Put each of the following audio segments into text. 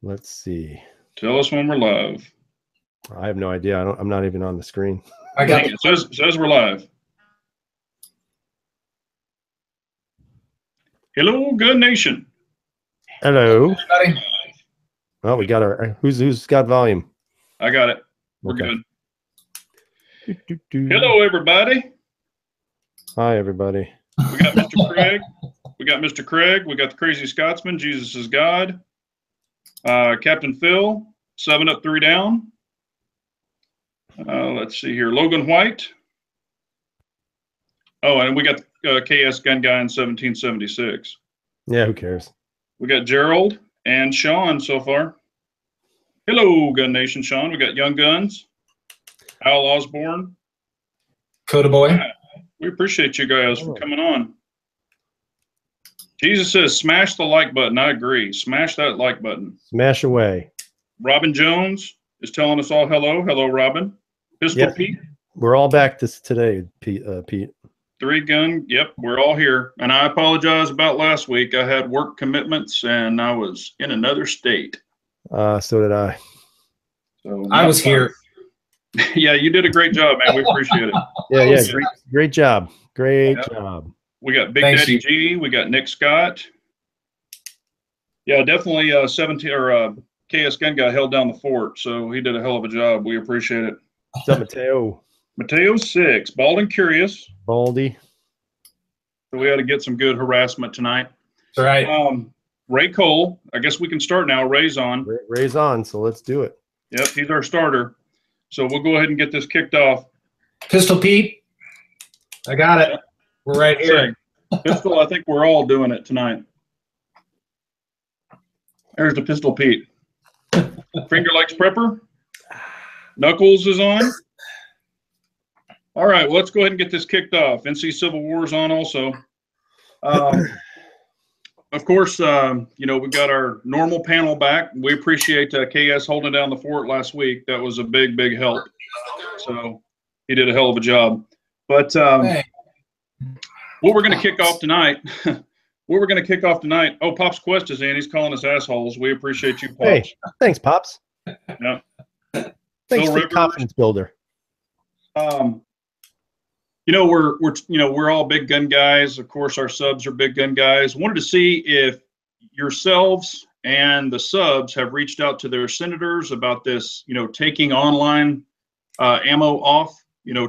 Let's see. Tell us when we're live. I have no idea. I'm not even on the screen. I got it. Says we're live. Hello, Gun Nation. Hello. everybody. Well, we got our who's got volume? I got it. We're Okay. good. Hello, everybody. Hi, everybody. We got Mr. Craig. We got Mr. Craig. We got the Crazy Scotsman. Jesus is God. Captain Phil. 7 up, 3 down. Let's see here. Logan White. Oh, and we got KS Gun Guy in 1776. Yeah, who cares? We got Gerald and Sean so far. Hello, Gun Nation, Sean. We got Young Guns. Al Osborne. Coda Boy. We appreciate you guys for coming on. Jesus says, smash the like button. I agree. Smash that like button. Smash away. Robin Jones is telling us all hello. Hello, Robin. Pistol Pete. We're all back today, Pete. 3 Gun. Yep, we're all here. And I apologize about last week. I had work commitments and I was in another state. So did I. So I was here. Yeah, you did a great job, man. We appreciate it. Yeah. Great job. Great job. We got Big Thanks, Daddy G. We got Nick Scott. Yeah, definitely 17 or KS Gun Guy held down the fort, so he did a hell of a job. We appreciate it. What's up, Mateo? Mateo 6, Bald and Curious. Baldy. So we had to get some good harassment tonight. That's right. Ray Cole. I guess we can start now. Ray's on. Ray's on, so let's do it. Yep, he's our starter. So we'll go ahead and get this kicked off. Pistol Pete. I got it. We're right here. Pistol, I think we're all doing it tonight. There's the Pistol Pete. Finger Lakes Prepper. Knuckles is on. All right, well, let's go ahead and get this kicked off. NC Civil War is on also. Of course, we've got our normal panel back. We appreciate KS holding down the fort last week. That was a big, big help. So he did a hell of a job. But what we're going to kick off tonight, oh, Pops Quest is in. He's calling us assholes. We appreciate you, Pops. Hey, thanks, Pops. Yeah. Thanks for the confidence builder. We're all big gun guys. Of course, our subs are big gun guys. Wanted to see if yourselves and the subs have reached out to their senators about this, taking online ammo off,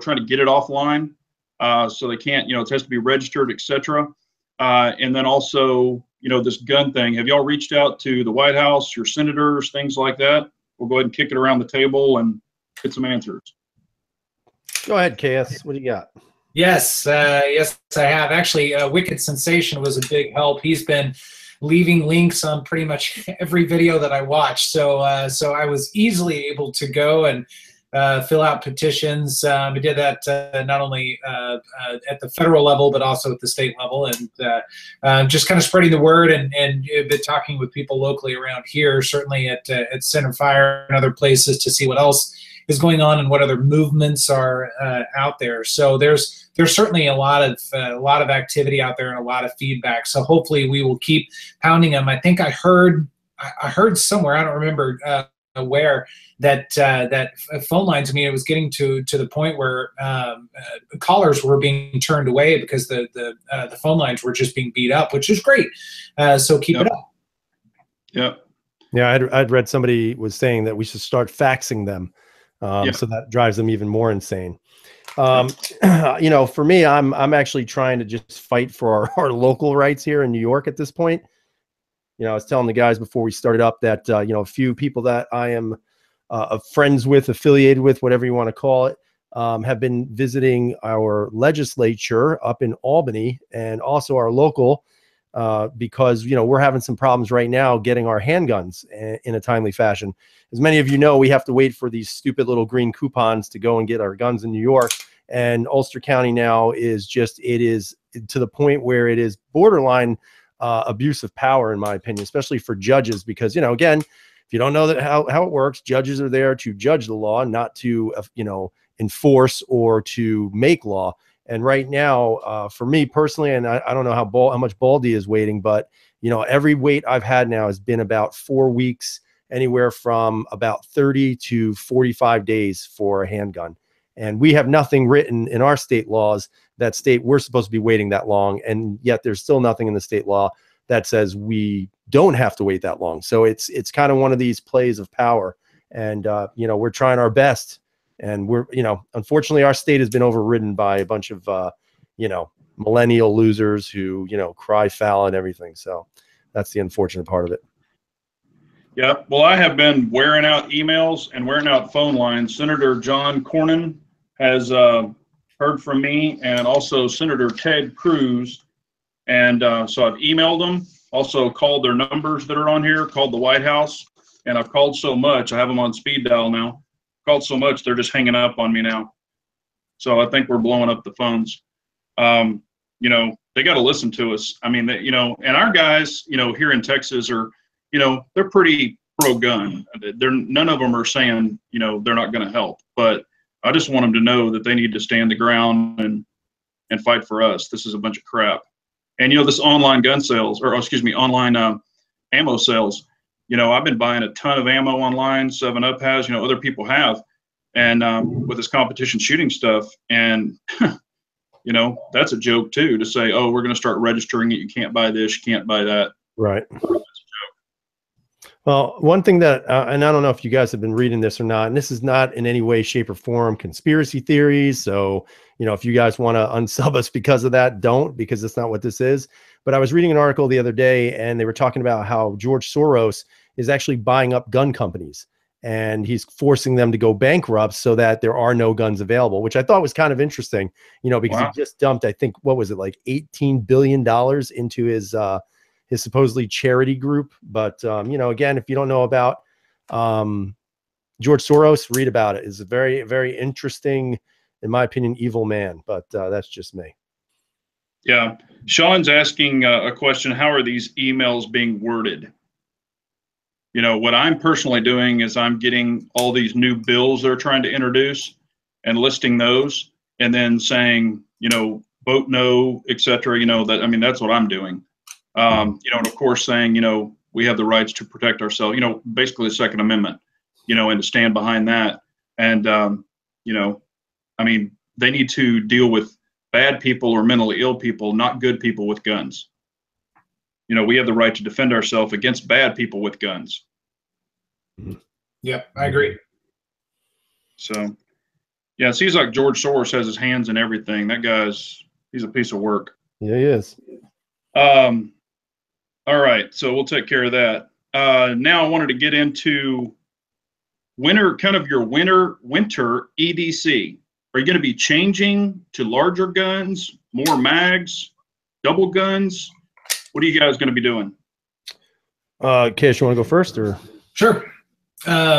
trying to get it offline so they can't, it has to be registered, etc. And then also, this gun thing. Have y'all reached out to the White House, your senators, things like that? We'll go ahead and kick it around the table and get some answers. Go ahead, KS. What do you got? Yes, yes, I have. Actually, Wicked Sensation was a big help. He's been leaving links on pretty much every video that I watch. So I was easily able to go and fill out petitions. We did that not only at the federal level, but also at the state level, and just kind of spreading the word and been talking with people locally around here, certainly at Center Fire and other places, to see what else is going on and what other movements are out there. So there's certainly a lot of activity out there and a lot of feedback. So hopefully we will keep pounding them. I think I heard somewhere, I don't remember where, that phone lines, it was getting to the point where callers were being turned away because the phone lines were just being beat up, which is great. So keep it up. Yeah, I'd read somebody was saying that we should start faxing them. So that drives them even more insane. For me, I'm actually trying to just fight for our local rights here in New York at this point. I was telling the guys before we started up that, a few people that I am friends with, affiliated with, whatever you want to call it, have been visiting our legislature up in Albany and also our local, because, we're having some problems right now getting our handguns in a timely fashion. As many of you know, we have to wait for these stupid little green coupons to go and get our guns in New York. And Ulster County now is it is to the point where it is borderline abuse of power, in my opinion, especially for judges, because, again, if you don't know that how it works, judges are there to judge the law, not to, enforce or to make law. And right now, for me personally, and I don't know how much Baldy is waiting, but, every wait I've had now has been about 4 weeks. anywhere from about 30 to 45 days for a handgun. And we have nothing written in our state laws that state we're supposed to be waiting that long. And yet there's still nothing in the state law that says we don't have to wait that long. So it's kind of one of these plays of power. And, you know, we're trying our best. And we're, you know, unfortunately, our state has been overridden by a bunch of, you know, millennial losers who, you know, cry foul and everything. So that's the unfortunate part of it. Yeah. Well, I have been wearing out emails and wearing out phone lines. Senator John Cornyn has heard from me, and also Senator Ted Cruz. And so I've emailed them, also called their numbers that are on here, called the White House, and I've called so much, I have them on speed dial now, called so much, they're just hanging up on me now. So I think we're blowing up the phones. You know, they got to listen to us. I mean, you know, and our guys, you know, here in Texas are, you know, they're pretty pro-gun. None of them are saying, you know, they're not going to help. But I just want them to know that they need to stand the ground and fight for us. This is a bunch of crap. And, you know, this online gun sales, or excuse me, online ammo sales, you know, I've been buying a ton of ammo online. 7UP has, you know, other people have. And with this competition shooting stuff. And, you know, that's a joke, too, to say, oh, we're going to start registering it. You can't buy this. You can't buy that. Right. Well, one thing that, and I don't know if you guys have been reading this or not, and this is not in any way, shape, or form conspiracy theories. So, you know, if you guys want to unsub us because of that, don't, because that's not what this is. But I was reading an article the other day, and they were talking about how George Soros is actually buying up gun companies, and he's forcing them to go bankrupt so that there are no guns available, which I thought was kind of interesting, you know, because he just dumped, I think, what was it, like $18 billion into his supposedly charity group. But, you know, again, if you don't know about George Soros, read about it. It's a very, very interesting, in my opinion, evil man. But that's just me. Yeah. Sean's asking a question. How are these emails being worded? You know, what I'm personally doing is I'm getting all these new bills they're trying to introduce and listing those, and then saying, you know, vote no, et cetera. You know, that, I mean, that's what I'm doing. You know, and of course saying, you know, we have the rights to protect ourselves, you know, basically the Second Amendment, you know, and to stand behind that. And, you know, I mean, they need to deal with bad people or mentally ill people, not good people with guns. You know, we have the right to defend ourselves against bad people with guns. Yep, I agree. So, yeah, it seems like George Soros has his hands in everything. That he's a piece of work. Yeah, he is. All right, so we'll take care of that. Now I wanted to get into your winter EDC. Are you going to be changing to larger guns, more mags, double guns? What are you guys going to be doing? Kish, you want to go first, or? Sure.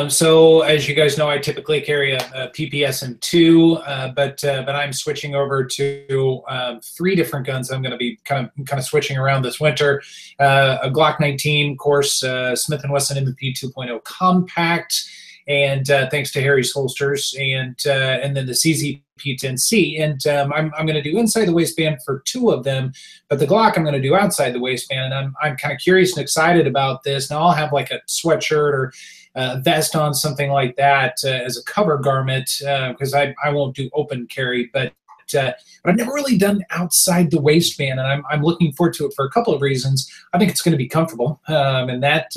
So as you guys know, I typically carry a PPSM2, but I'm switching over to 3 different guns. I'm going to be kind of switching around this winter. A Glock 19, of course, Smith & Wesson M&P 2.0 compact, and thanks to Harry's Holsters, and then the CZ-P10C. And I'm going to do inside the waistband for 2 of them, but the Glock I'm going to do outside the waistband. And I'm kind of curious and excited about this. Now I'll have like a sweatshirt or vest on, something like that, as a cover garment, because I won't do open carry, but I've never really done outside the waistband, and I'm looking forward to it for a couple of reasons. I think it's going to be comfortable, and that's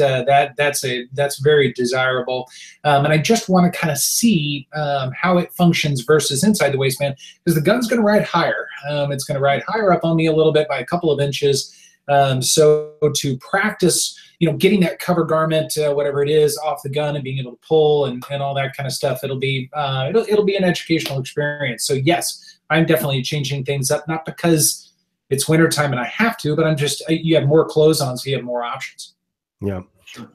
very desirable. And I just want to kind of see how it functions versus inside the waistband, because the gun's going to ride higher. It's going to ride higher up on me a little bit by a couple of inches. So to practice, you know, getting that cover garment, whatever it is, off the gun and being able to pull and all that kind of stuff, it'll be an educational experience. So yes, I'm definitely changing things up, not because it's wintertime and I have to, but I'm just, you have more clothes on, so you have more options. Yeah.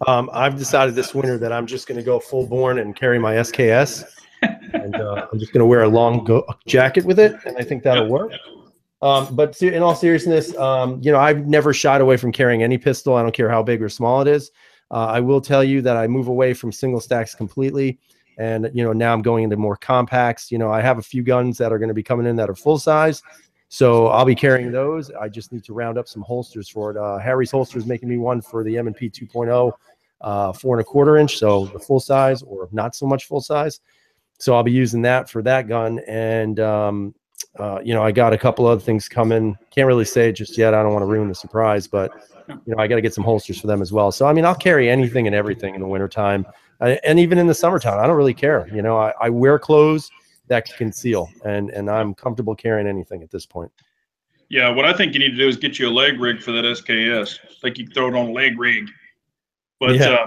I've decided this winter that I'm just going to go full born and carry my SKS, and I'm just going to wear a long jacket with it, and I think that'll work. But in all seriousness, you know, I've never shied away from carrying any pistol. I don't care how big or small it is. I will tell you that I move away from single stacks completely. And, you know, now I'm going into more compacts. You know, I have a few guns that are going to be coming in that are full size. So I'll be carrying those. I just need to round up some holsters for it. Harry's Holsters making me one for the M&P 2.0. 4¼ inch, so the full size or not so much full size. So I'll be using that for that gun. And you know, I got a couple other things coming. Can't really say just yet. I don't want to ruin the surprise, but you know, I got to get some holsters for them as well. So I mean, I'll carry anything and everything in the wintertime, and even in the summertime. I don't really care. You know, I wear clothes that can conceal, and I'm comfortable carrying anything at this point. Yeah, what I think you need to do is get you a leg rig for that SKS. Like you can throw it on a leg rig. But yeah,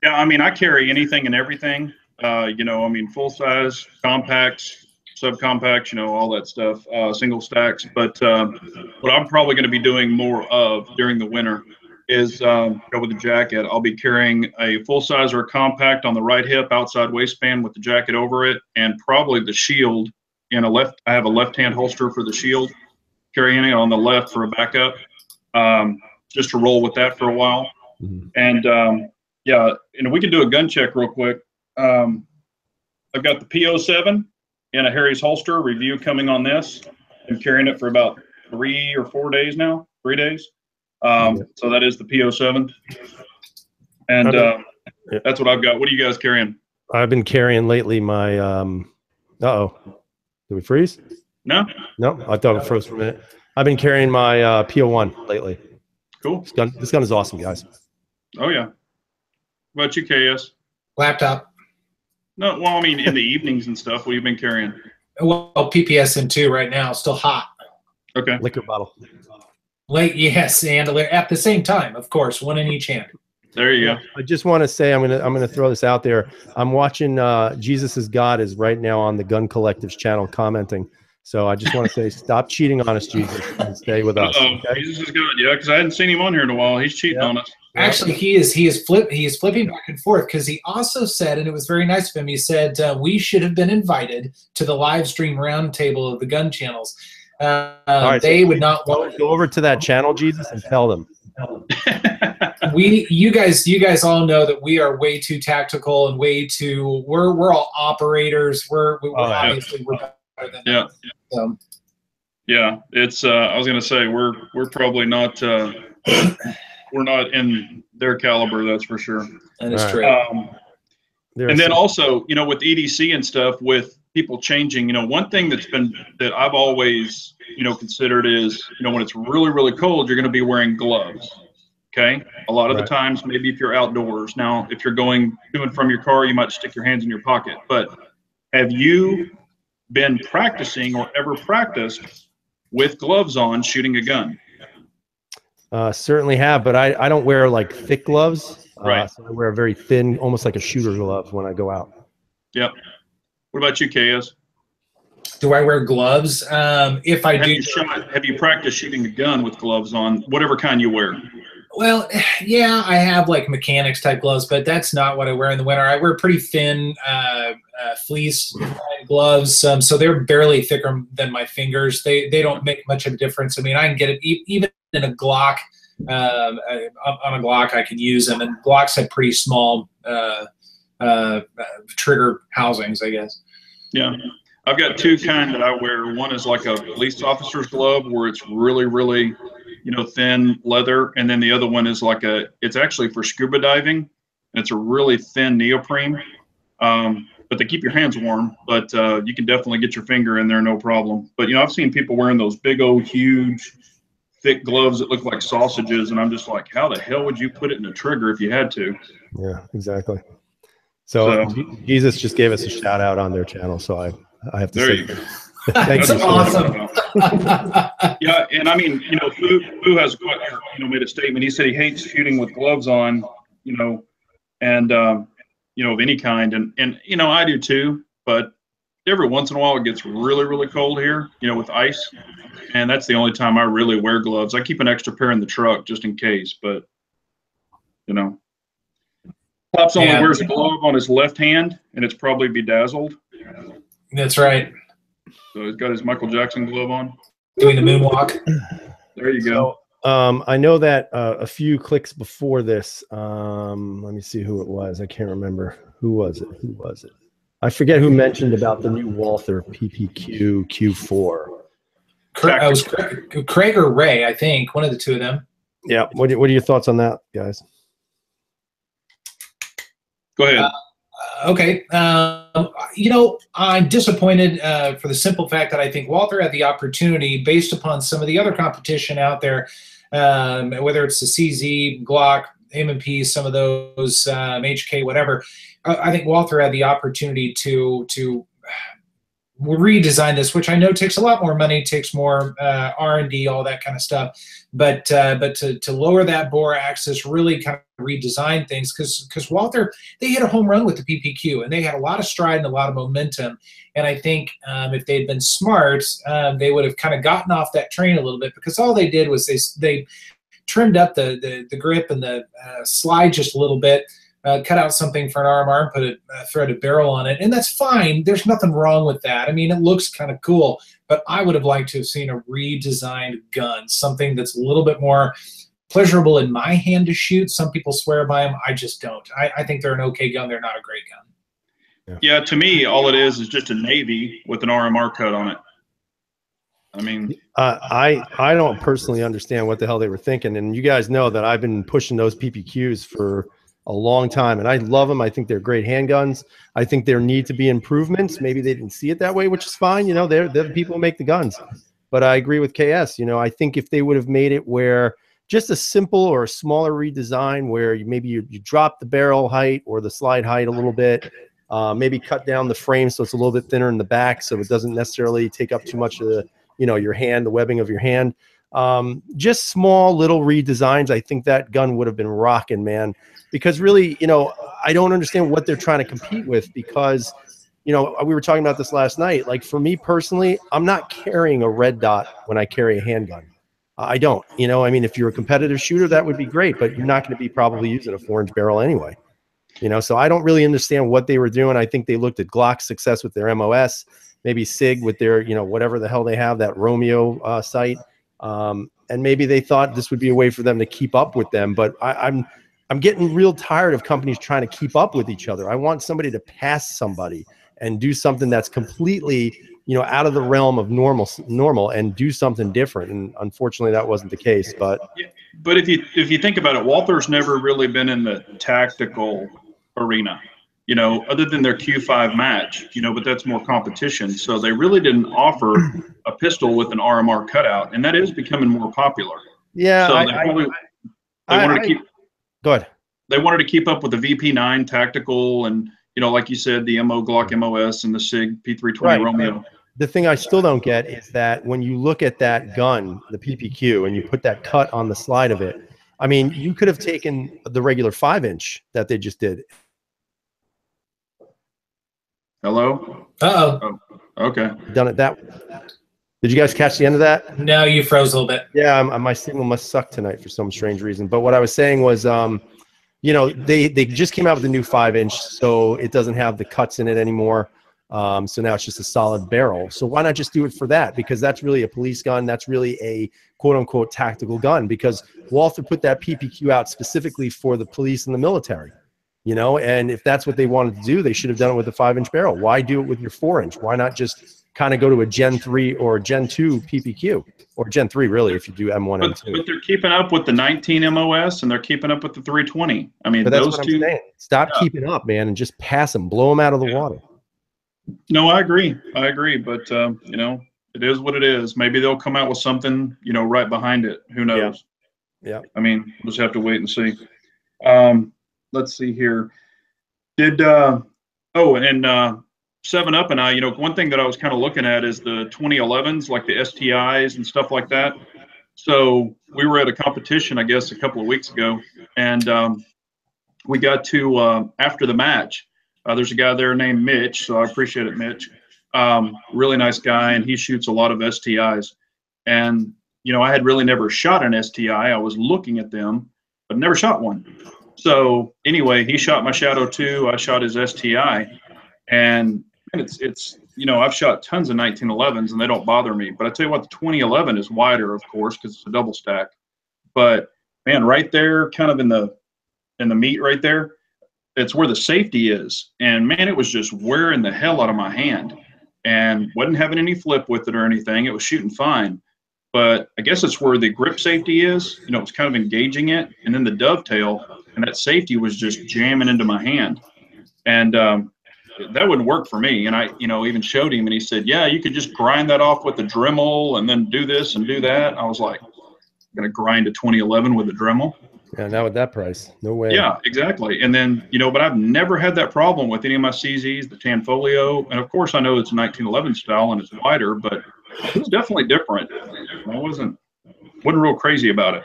I mean, I carry anything and everything. You know, I mean, full size, compacts, subcompacts, you know, all that stuff, single stacks. But what I'm probably going to be doing more of during the winter is go with the jacket. I'll be carrying a full size or a compact on the right hip, outside waistband with the jacket over it, and probably the shield in a left. I have a left-hand holster for the shield, carrying it on the left for a backup, just to roll with that for a while. And yeah, and we can do a gun check real quick. I've got the P07 in a Harry's holster review coming on this. I'm carrying it for about 3 or 4 days now, 3 days. So that is the P07. And that's what I've got. What are you guys carrying? I've been carrying lately my, uh-oh, did we freeze? No? No, I thought it froze for a minute. I've been carrying my P01 lately. Cool. This gun is awesome, guys. Oh, yeah. What about you, KS? Laptop. No, well, I mean, in the evenings and stuff, what have you been carrying? Well, PPSN2 right now, still hot. Okay. Liquor bottle. Late, yes, and at the same time, of course, one in each hand. There you go. I just want to say, I'm gonna throw this out there. I'm watching Jesus is God is right now on the Gun Collective's channel commenting. So I just want to say, stop cheating on us, Jesus, and stay with us. Okay? Jesus is good, yeah, because I hadn't seen him on here in a while. He's cheating on us. Actually, he is flipping back and forth, because he also said, and it was very nice of him, he said we should have been invited to the live stream roundtable of the gun channels. Right, they would not want. Go over to that channel, Jesus, and tell them. You guys all know that we are way too tactical and way too. We're all operators. Obviously we're better than them. So. Yeah, it's. I was gonna say we're probably not. We're not in their caliber, that's for sure. That is true. And then also, you know, with EDC and stuff, with people changing, you know, one thing that I've always, you know, considered is, you know, when it's really, really cold, you're going to be wearing gloves. Okay. A lot of the times, maybe if you're outdoors. Now, if you're going to and from your car, you might stick your hands in your pocket. But have you been practicing or ever practiced with gloves on shooting a gun? Certainly have, but I don't wear like thick gloves. Right. So I wear a very thin, almost like a shooter glove when I go out. Yep. What about you, KS? Do I wear gloves? If I do. Have you practiced shooting a gun with gloves on, whatever kind you wear? Well, yeah, I have like mechanics type gloves, but that's not what I wear in the winter. I wear pretty thin fleece gloves, so they're barely thicker than my fingers. They don't make much of a difference. I mean, I can get it even in a Glock. On a Glock, I can use them, and Glocks have pretty small trigger housings, I guess. Yeah, I've got two kind that I wear. One is like a police officer's glove, where it's really, really, you know, thin leather, and then the other one is like it's actually for scuba diving, and it's a really thin neoprene. But they keep your hands warm, but you can definitely get your finger in there, no problem. But, you know, I've seen people wearing those big old huge thick gloves that look like sausages, and I'm just like, how the hell would you put it in a trigger if you had to? Yeah, exactly. So Jesus just gave us a shout out on their channel, so I have to say that's awesome. Yeah, and I mean, you know, Fu has made a statement. He said he hates shooting with gloves on, you know, and you know, of any kind, and you know, I do too, but every once in a while it gets really, really cold here, you know, with ice, and that's the only time I really wear gloves. I keep an extra pair in the truck just in case, but you know, Pops only wears a glove on his left hand, and it's probably bedazzled. That's right. So he's got his Michael Jackson glove on, doing the moonwalk. There you go. So, I know that a few clicks before this, let me see who it was. I can't remember. Who was it? I forget who mentioned about the new Walther PPQ Q4. It was Craig or Ray, I think, one of the two of them. Yeah. What are your thoughts on that, guys? Go ahead. Okay. You know, I'm disappointed for the simple fact that I think Walther had the opportunity, based upon some of the other competition out there, whether it's the CZ, Glock, M&P, some of those, HK, whatever. I think Walther had the opportunity to redesign this, which I know takes a lot more money, takes more R&D, all that kind of stuff. But to lower that bore axis, really kind of redesign things, because Walther, they hit a home run with the PPQ, and they had a lot of stride and a lot of momentum. And I think if they'd been smart, they would have kind of gotten off that train a little bit, because all they did was they trimmed up the grip and the slide just a little bit. Cut out something for an RMR and put a threaded barrel on it, and that's fine. There's nothing wrong with that. I mean, it looks kind of cool, but I would have liked to have seen a redesigned gun, something that's a little bit more pleasurable in my hand to shoot. Some people swear by them. I just don't. I think they're an okay gun. They're not a great gun. Yeah, to me, all it is just a Navy with an RMR cut on it. I mean, I don't personally understand what the hell they were thinking, and you guys know that I've been pushing those PPQs for a long time, and I love them. I think they're great handguns. I think there need to be improvements. Maybe they didn't see it that way, which is fine. You know, they're the people who make the guns. But I agree with KS. You know, I think if they would have made it where just a simple or a smaller redesign, where you drop the barrel height or the slide height a little bit, maybe cut down the frame so it's a little bit thinner in the back, so it doesn't necessarily take up too much of the, you know, your hand, the webbing of your hand. Just small little redesigns. I think that gun would have been rocking, man. Because really, you know, I don't understand what they're trying to compete with, because, you know, we were talking about this last night. Like, for me personally, I'm not carrying a red dot when I carry a handgun. I don't. You know, I mean, if you're a competitive shooter, that would be great, but you're not going to be probably using a 4-inch barrel anyway. You know, so I don't really understand what they were doing. I think they looked at Glock's success with their MOS, maybe SIG with their, you know, whatever the hell they have, that Romeo sight. And maybe they thought this would be a way for them to keep up with them. But I'm getting real tired of companies trying to keep up with each other. I want somebody to pass somebody and do something that's completely, you know, out of the realm of normal and do something different. And unfortunately, that wasn't the case. But if you think about it, Walther's never really been in the tactical arena, you know, other than their Q5 match, you know, but that's more competition. So they really didn't offer a pistol with an RMR cutout, and that is becoming more popular. Yeah, so they wanted to keep. Go ahead. They wanted to keep up with the VP9 tactical, and, you know, like you said, the Glock MOS and the SIG P320 right. Romeo. The thing I still don't get is that when you look at that gun, the PPQ, and you put that cut on the slide of it, I mean, you could have taken the regular 5-inch that they just did. Hello? Uh-oh. Oh, okay. Done it that way. Did you guys catch the end of that? No, you froze a little bit. Yeah, my signal must suck tonight for some strange reason. But what I was saying was, you know, they just came out with a new 5-inch, so it doesn't have the cuts in it anymore. So now it's just a solid barrel. So why not just do it for that? Because that's really a police gun. That's really a quote-unquote tactical gun, because Walther put that PPQ out specifically for the police and the military. You know, and if that's what they wanted to do, they should have done it with a 5-inch barrel. Why do it with your 4-inch? Why not just kind of go to a Gen 3 or Gen 2 PPQ, or Gen 3 really if you do M1 and 2. But they're keeping up with the 19 MOS, and they're keeping up with the 320. I mean, but that's those what two. I'm saying. Stop keeping up, man, and just pass them, blow them out of the water. No, I agree. But you know, it is what it is. Maybe they'll come out with something, you know, right behind it. Who knows? Yeah. I mean, we'll just have to wait and see. Let's see here. Did 7-Up and I, you know, one thing that I was kind of looking at is the 2011s, like the STIs and stuff like that. So we were at a competition, I guess, a couple of weeks ago, and we got to, after the match, there's a guy there named Mitch, so I appreciate it, Mitch. Really nice guy, and he shoots a lot of STIs. And, you know, I had really never shot an STI. I was looking at them, but never shot one. So anyway, he shot my Shadow 2, I shot his STI, and it's you know, I've shot tons of 1911s and they don't bother me. But I tell you what, the 2011 is wider, of course, because it's a double stack. But man, right there, kind of in the meat right there, it's where the safety is. And man, it was just wearing the hell out of my hand, and wasn't having any flip with it or anything. It was shooting fine. But I guess it's where the grip safety is. You know, it's kind of engaging it, and then the dovetail, and that safety was just jamming into my hand. And that wouldn't work for me. And I, even showed him, and he said, yeah, you could just grind that off with the Dremel and then do this and do that. I was like, I'm going to grind a 2011 with a Dremel. Yeah, not with that price. No way. Yeah, exactly. And then, but I've never had that problem with any of my CZs, the Tanfolio. And of course, I know it's a 1911 style and it's wider, but it's definitely different. I wasn't real crazy about it.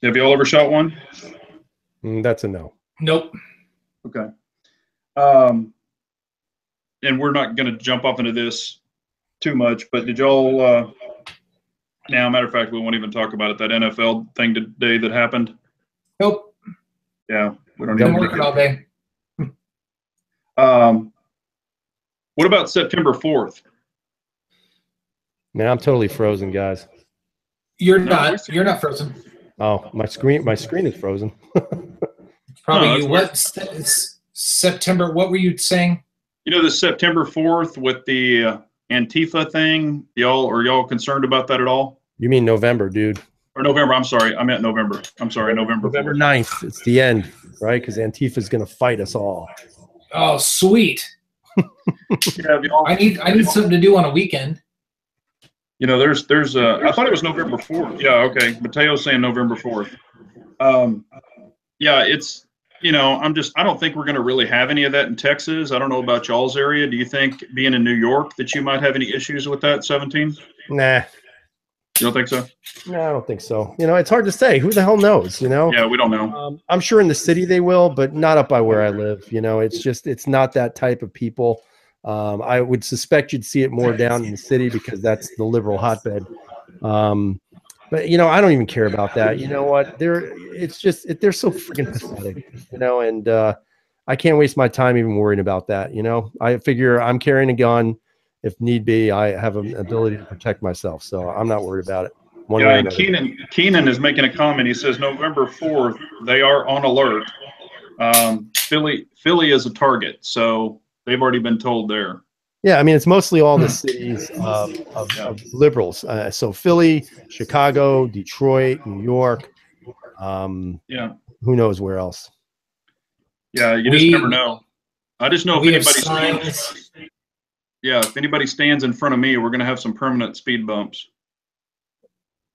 Have you all ever shot one? That's a no. Nope. Okay. And we're not going to jump off into this too much, but did y'all, now, matter of fact, we won't even talk about it, that NFL thing today that happened? Nope. Yeah. We don't Been even working all day. What about September 4th? Man, I'm totally frozen, guys. You're not frozen. Oh, my screen is frozen. Probably you. What September? What were you saying? The September 4th with the Antifa thing. Y'all concerned about that at all? You mean November, dude? Or November? I'm sorry, I meant November. I'm sorry, November 9th. It's the end, right? Because Antifa is going to fight us all. Oh, sweet. Yeah, I need something to do on a weekend. There's I thought it was November 4th. Yeah, okay. Mateo's saying November 4th. Yeah, it's, I don't think we're going to really have any of that in Texas. I don't know about y'all's area. Do you think, being in New York, that you might have any issues with that 17? Nah. You don't think so? No, I don't think so. It's hard to say. Who the hell knows, Yeah, we don't know. I'm sure in the city they will, but not up by where I live. It's not that type of people. I would suspect you'd see it more down in the city because that's the liberal hotbed. But I don't even care about that. You know what? They're so freaking pathetic. And I can't waste my time even worrying about that. I figure I'm carrying a gun. If need be, I have an ability to protect myself, so I'm not worried about it. Yeah, and Keenan is making a comment. He says November 4th, they are on alert. Philly is a target, so they've already been told there. Yeah, I mean, it's mostly all the cities of liberals. So Philly, Chicago, Detroit, New York. Yeah. Who knows where else? Yeah, you just never know. I just know if anybody stands in front of me, we're going to have some permanent speed bumps.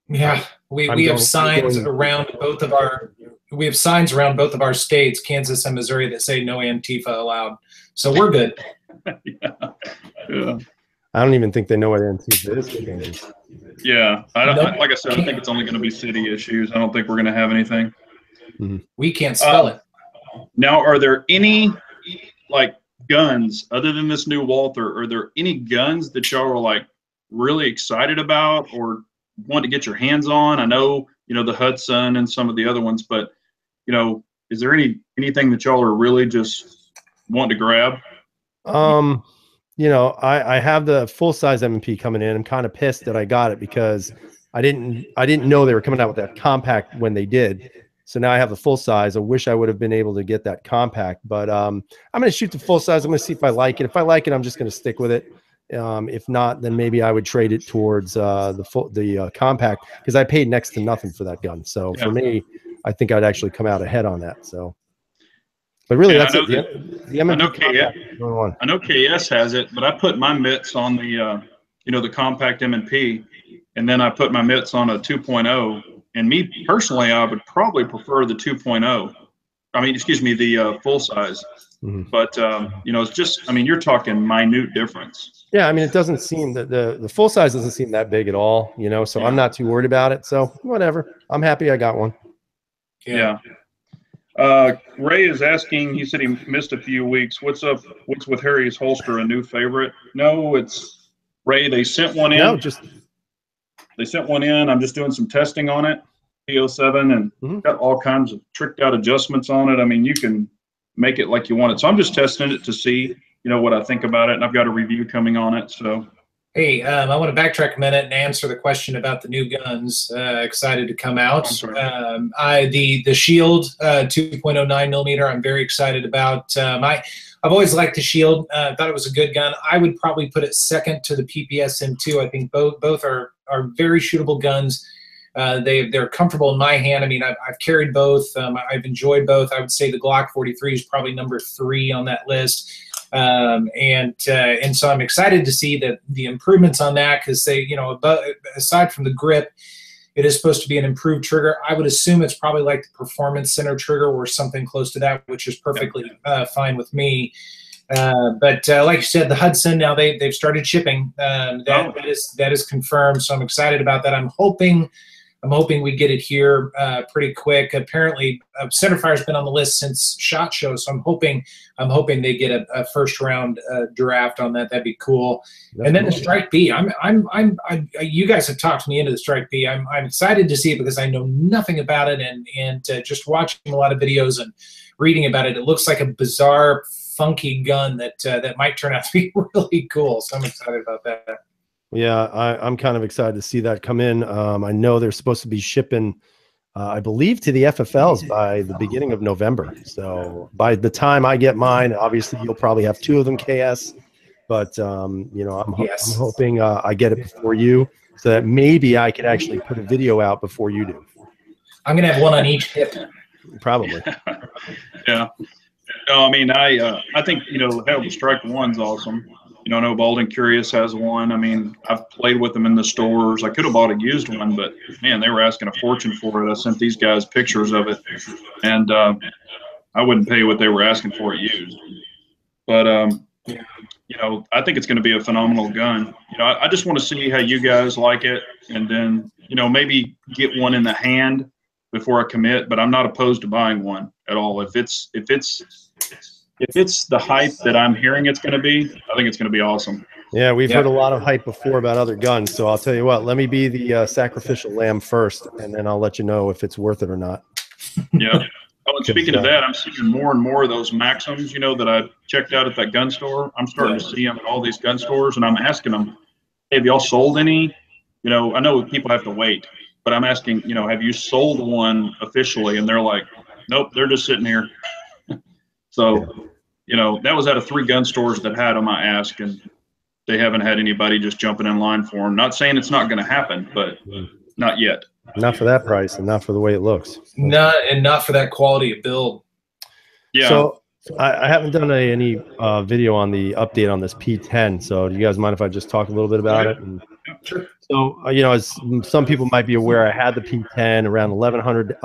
Yeah, we have signs around both of our states, Kansas and Missouri, that say no Antifa allowed. So we're good. Yeah. I don't even think they know what Antifa is. Yeah, like I said, I think it's only going to be city issues. I don't think we're going to have anything. Mm-hmm. We can't spell it. Now, are there any guns other than this new Walther? Are there any guns that y'all are really excited about or want to get your hands on? I know the Hudson and some of the other ones, but is there anything that y'all are really just wanting to grab? I have the full size M&P coming in. I'm kind of pissed that I got it because I didn't know they were coming out with that compact when they did. So now I have the full size. I wish I would have been able to get that compact, but I'm going to shoot the full size. I'm going to see if I like it. If I like it, I'm just going to stick with it. If not, then maybe I would trade it towards the compact because I paid next to nothing for that gun. So for me, I think I'd actually come out ahead on that. So, but really, that's it. The I know KS has it, but I put my mitts on the the compact M&P, and then I put my mitts on a 2.0. And me personally, I would probably prefer the 2.0. I mean, excuse me, the full size. Mm-hmm. But it's just, you're talking minute difference. Yeah, I mean, it doesn't seem that the full size doesn't seem that big at all, so I'm not too worried about it. So whatever. I'm happy I got one. Yeah. Ray is asking, he said he missed a few weeks. What's up? What's with Harry's holster, a new favorite? No, it's Ray. They sent one in. No, they sent one in. I'm just doing some testing on it. P07 and got all kinds of tricked out adjustments on it. I mean, you can make it like you want it. So I'm just testing it to see, what I think about it. And I've got a review coming on it. So, hey, I want to backtrack a minute and answer the question about the new guns. Excited to come out. The Shield 2.09 millimeter. I'm very excited about. I've always liked the Shield. Thought it was a good gun. I would probably put it second to the PPS M2. I think both are very shootable guns. They're comfortable in my hand. I mean, I've carried both. I've enjoyed both. I would say the Glock 43 is probably number 3 on that list. And so I'm excited to see that the improvements on that, because they, you know, aside from the grip, it is supposed to be an improved trigger. I would assume it's probably like the Performance Center trigger or something close to that, which is perfectly fine with me. But like you said, the Hudson, now they've started shipping. That is confirmed. So I'm excited about that. I'm hoping we get it here pretty quick. Apparently, Centerfire's been on the list since SHOT Show, so I'm hoping they get a first round draft on that. That'd be cool. And then the Strike B. You guys have talked me into the Strike B. I'm excited to see it because I know nothing about it, and just watching a lot of videos and reading about it, it looks like a bizarre, funky gun that might turn out to be really cool. So I'm excited about that. Yeah, I'm kind of excited to see that come in. I know they're supposed to be shipping, I believe, to the FFLs by the beginning of November. So by the time I get mine, obviously you'll probably have 2 of them, KS. But you know, I'm hoping I get it before you, so that maybe I could actually put a video out before you do. I'm gonna have one on each hip. Probably. Yeah. No, I mean, I think, you know, hell, the Strike One's awesome. You know, I know Bald and Curious has one. I mean, I've played with them in the stores. I could have bought a used one, but man, they were asking a fortune for it. I sent these guys pictures of it, and I wouldn't pay what they were asking for it used. But you know, I think it's going to be a phenomenal gun. You know, I just want to see how you guys like it, and then, you know, maybe get one in the hand before I commit. But I'm not opposed to buying one at all. If it's the hype that I'm hearing it's going to be, I think it's going to be awesome. Yeah, we've heard a lot of hype before about other guns. So I'll tell you what, let me be the sacrificial lamb first, and then I'll let you know if it's worth it or not. Yeah. Oh, and speaking of that, I'm seeing more and more of those Maxims, you know, that I checked out at that gun store. I'm starting to see them at all these gun stores, and I'm asking them, hey, have y'all sold any? You know, I know people have to wait, but I'm asking, you know, have you sold one officially? And they're like, nope, they're just sitting here. So, you know, that was out of 3 gun stores that had them, I asked, and they haven't had anybody just jumping in line for them. Not saying it's not going to happen, but not yet. Not for that price, and not for the way it looks. Not for that quality of build. Yeah. So I haven't done any video on the update on this P10. So do you guys mind if I just talk a little bit about it? And, sure. So, you know, as some people might be aware, I had the P10 around 1,100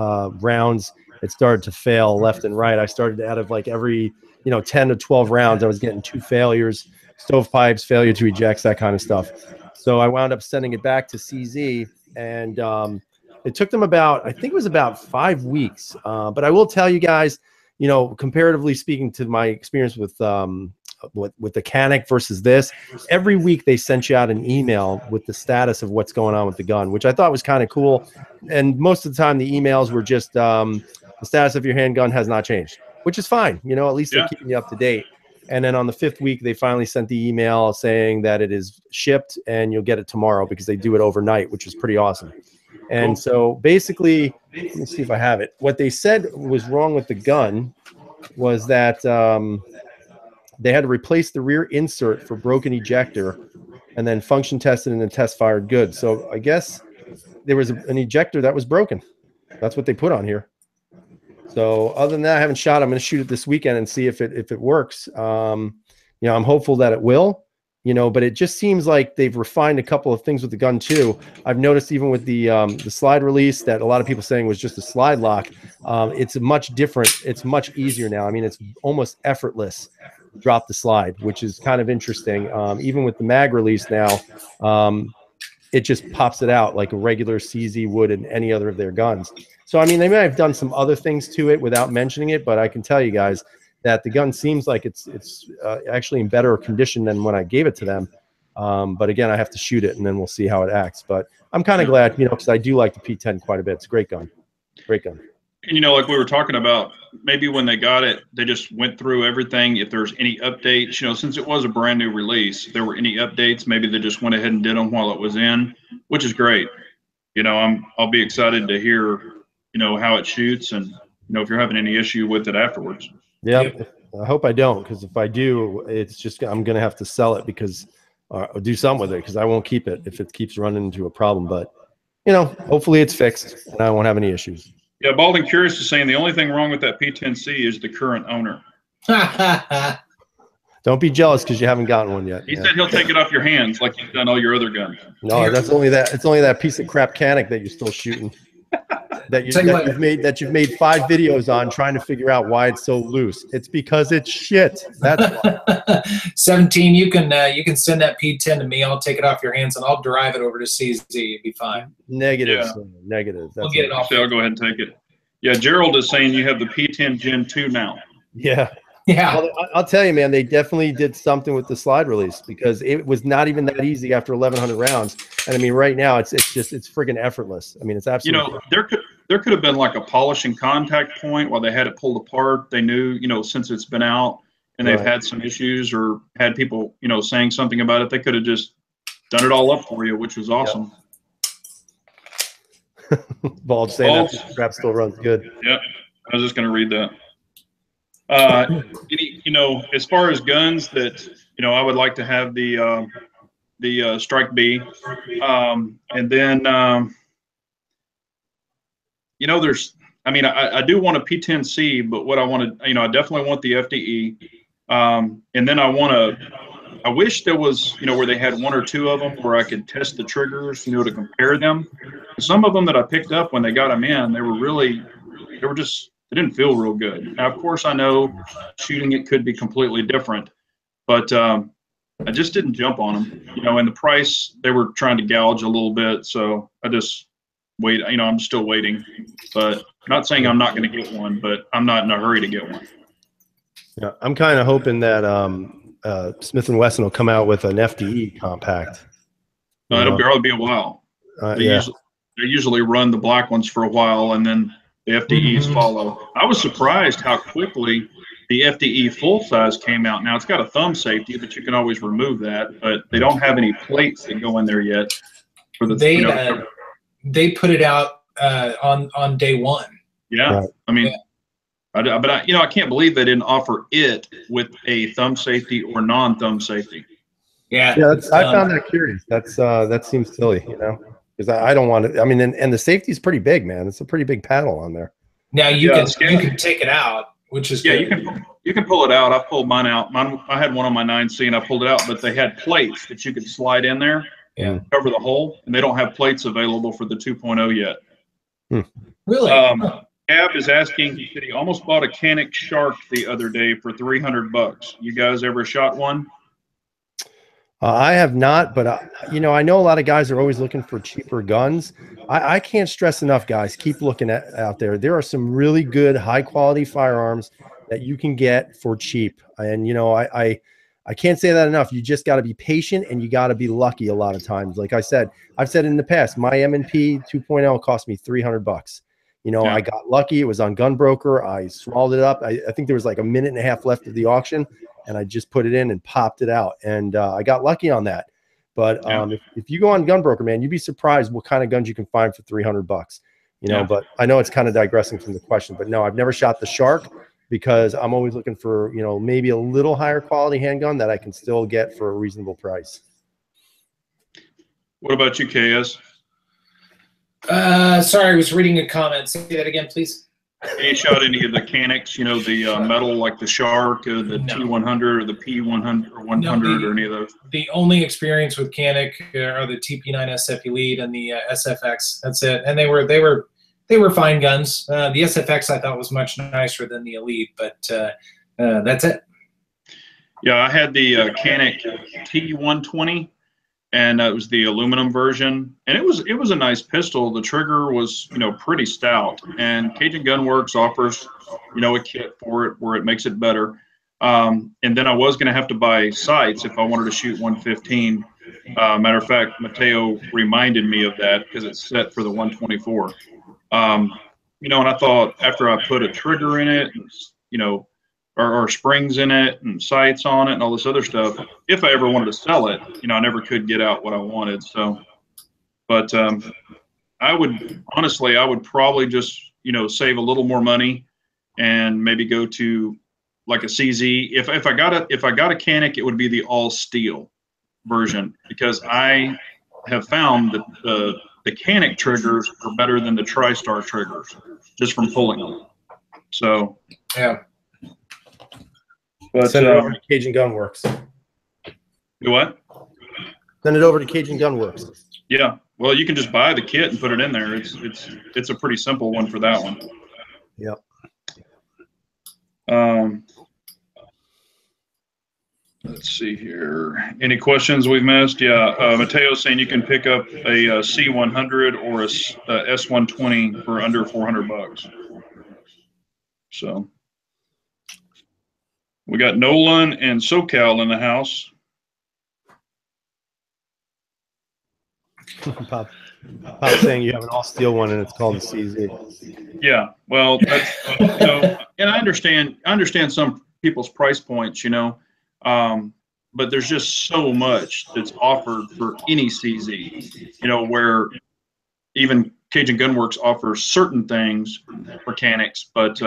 rounds. It started to fail left and right. I started out of like every, you know, 10 to 12 rounds, I was getting 2 failures, stovepipes, failure to ejects, that kind of stuff. So I wound up sending it back to CZ, and it took them about, I think it was about 5 weeks. But I will tell you guys, you know, comparatively speaking to my experience with the Canic versus this, every week they sent you out an email with the status of what's going on with the gun, which I thought was kind of cool. And most of the time the emails were just the status of your handgun has not changed, which is fine. You know, at least they're keeping you up to date. And then on the 5th week, they finally sent the email saying that it is shipped and you'll get it tomorrow, because they do it overnight, which is pretty awesome. And so basically, let me see if I have it. What they said was wrong with the gun was that they had to replace the rear insert for broken ejector, and then function tested and the test fired good. So I guess there was an ejector that was broken. That's what they put on here. So other than that, I haven't shot. I'm going to shoot it this weekend and see if it works. You know, I'm hopeful that it will. You know, but it just seems like they've refined a couple of things with the gun too. I've noticed even with the slide release that a lot of people saying was just a slide lock. It's much different. It's much easier now. I mean, it's almost effortless to drop the slide, which is kind of interesting. Even with the mag release now, it just pops it out like a regular CZ would in any other of their guns. So, I mean, they may have done some other things to it without mentioning it, but I can tell you guys that the gun seems like it's actually in better condition than when I gave it to them. But again, I have to shoot it, and then we'll see how it acts. But I'm kind of glad, you know, because I do like the P10 quite a bit. It's a great gun. Great gun. And, you know, like we were talking about, maybe when they got it, they just went through everything. If there's any updates, you know, since it was a brand new release, if there were any updates, maybe they just went ahead and did them while it was in, which is great. You know, I'll be excited to hear, you know, how it shoots, and, you know, if you're having any issue with it afterwards. Yeah, I hope I don't, because if I do, it's just, I'm going to have to sell it, because or do something with it, because I won't keep it if it keeps running into a problem. But you know, hopefully it's fixed and I won't have any issues. Yeah, Balding Curious is saying the only thing wrong with that P10C is the current owner. Don't be jealous because you haven't gotten one yet. He said he'll take it off your hands like you've done all your other guns. No, that's only that. It's only that piece of crap Canic that you're still shooting. You've made 5 videos on trying to figure out why it's so loose. It's because it's shit. That's why. 17. You can send that P10 to me. I'll take it off your hands and I'll drive it over to CZ. It'd be fine. Negative. Yeah. Negative. We'll get it off. So I'll go ahead and take it. Yeah, Gerald is saying you have the P10 Gen 2 now. Yeah. Yeah. Well, I'll tell you, man, they definitely did something with the slide release because it was not even that easy after 1,100 rounds. And I mean, right now it's friggin' effortless. I mean, it's absolutely. You know, there could have been like a polishing contact point while they had it pulled apart. They knew, you know, since it's been out and they've had some issues or had people, you know, saying something about it, they could have just done it all up for you, which was awesome. Yep. Bulge saying that the strap still runs good. Yep. I was just going to read that. You know, as far as guns that, you know, I would like to have the Strike B, and then, you know, I mean, I do want a P10C, but what I want to, you know, I definitely want the FDE, and then I wish there was, you know, where they had 1 or 2 of them where I could test the triggers, you know, to compare them. Some of them that I picked up when they got them in, they didn't feel real good. Now, of course, I know shooting it could be completely different, but I just didn't jump on them. You know, and the price, they were trying to gouge a little bit, so I just wait. You know, I'm still waiting. But not saying I'm not going to get one, but I'm not in a hurry to get one. Yeah, I'm kind of hoping that Smith & Wesson will come out with an FDE compact. It'll probably be a while. They usually run the black ones for a while, and then the FDEs follow. I was surprised how quickly the FDE full size came out. Now it's got a thumb safety, but you can always remove that. But they don't have any plates that go in there yet. For the they put it out on day 1. Yeah, right. I mean, you know, I can't believe they didn't offer it with a thumb safety or non-thumb safety. Yeah, I found that curious. That seems silly, you know. Because I don't want to. I mean, and the safety is pretty big, man. It's a pretty big paddle on there. Now you can take it out, which is good. You can pull it out. I pulled mine out. I had one on my 9C and I pulled it out, but they had plates that you could slide in there, cover the hole, and they don't have plates available for the 2.0 yet. Really? Gab is asking. He said he almost bought a Canic Shark the other day for $300. You guys ever shot one? I have not, but you know, I know a lot of guys are always looking for cheaper guns. I can't stress enough, guys, keep looking out there. There are some really good, high quality firearms that you can get for cheap. And, you know, I can't say that enough. You just got to be patient and you got to be lucky a lot of times. Like I said, I've said in the past, my M&P 2.0 cost me $300. You know, I got lucky. It was on Gunbroker. I swallowed it up. I think there was like a minute and a half left of the auction, and I just put it in and popped it out. And I got lucky on that. But if you go on Gunbroker, man, you'd be surprised what kind of guns you can find for $300. You know, but I know it's kind of digressing from the question. But no, I've never shot the Shark because I'm always looking for, you know, maybe a little higher quality handgun that I can still get for a reasonable price. What about you, KS? Sorry, I was reading a comment. Say that again, please. You shot any of the Canics, you know, the metal like the Shark, or the T100 or the P100 or 100 or any of those? The only experience with Canic are the TP9 SF Elite and the SFX. That's it. And they were fine guns. The SFX I thought was much nicer than the Elite, but that's it. Yeah, I had the Canic T120. And it was the aluminum version, and it was a nice pistol. The trigger was, you know, pretty stout, and Cajun Gunworks offers, you know, a kit for it where it makes it better. And then I was going to have to buy sights if I wanted to shoot 115. Matter of fact, Mateo reminded me of that because it's set for the 124. You know, and I thought after I put a trigger in it, and, you know, or springs in it and sights on it and all this other stuff, if I ever wanted to sell it, you know, I never could get out what I wanted. So, but I would probably just, you know, save a little more money and maybe go to like a CZ. If I got a Canic, it would be the all steel version, because I have found that the Canik triggers are better than the TriStar triggers, just from pulling them. So yeah. But send it over to Cajun Gunworks. Do what? Send it over to Cajun Gunworks. Yeah. Well, you can just buy the kit and put it in there. It's a pretty simple one for that one. Yep. Let's see here. Any questions we've missed? Yeah. Mateo's saying you can pick up a C100 or a S120 for under $400. So we got Nolan and SoCal in the house. Pop saying you have an all steel one and it's called the CZ. Yeah. Well, that's, and I understand some people's price points, but there's just so much that's offered for any CZ, where even Cajun Gunworks offers certain things for Caniks, but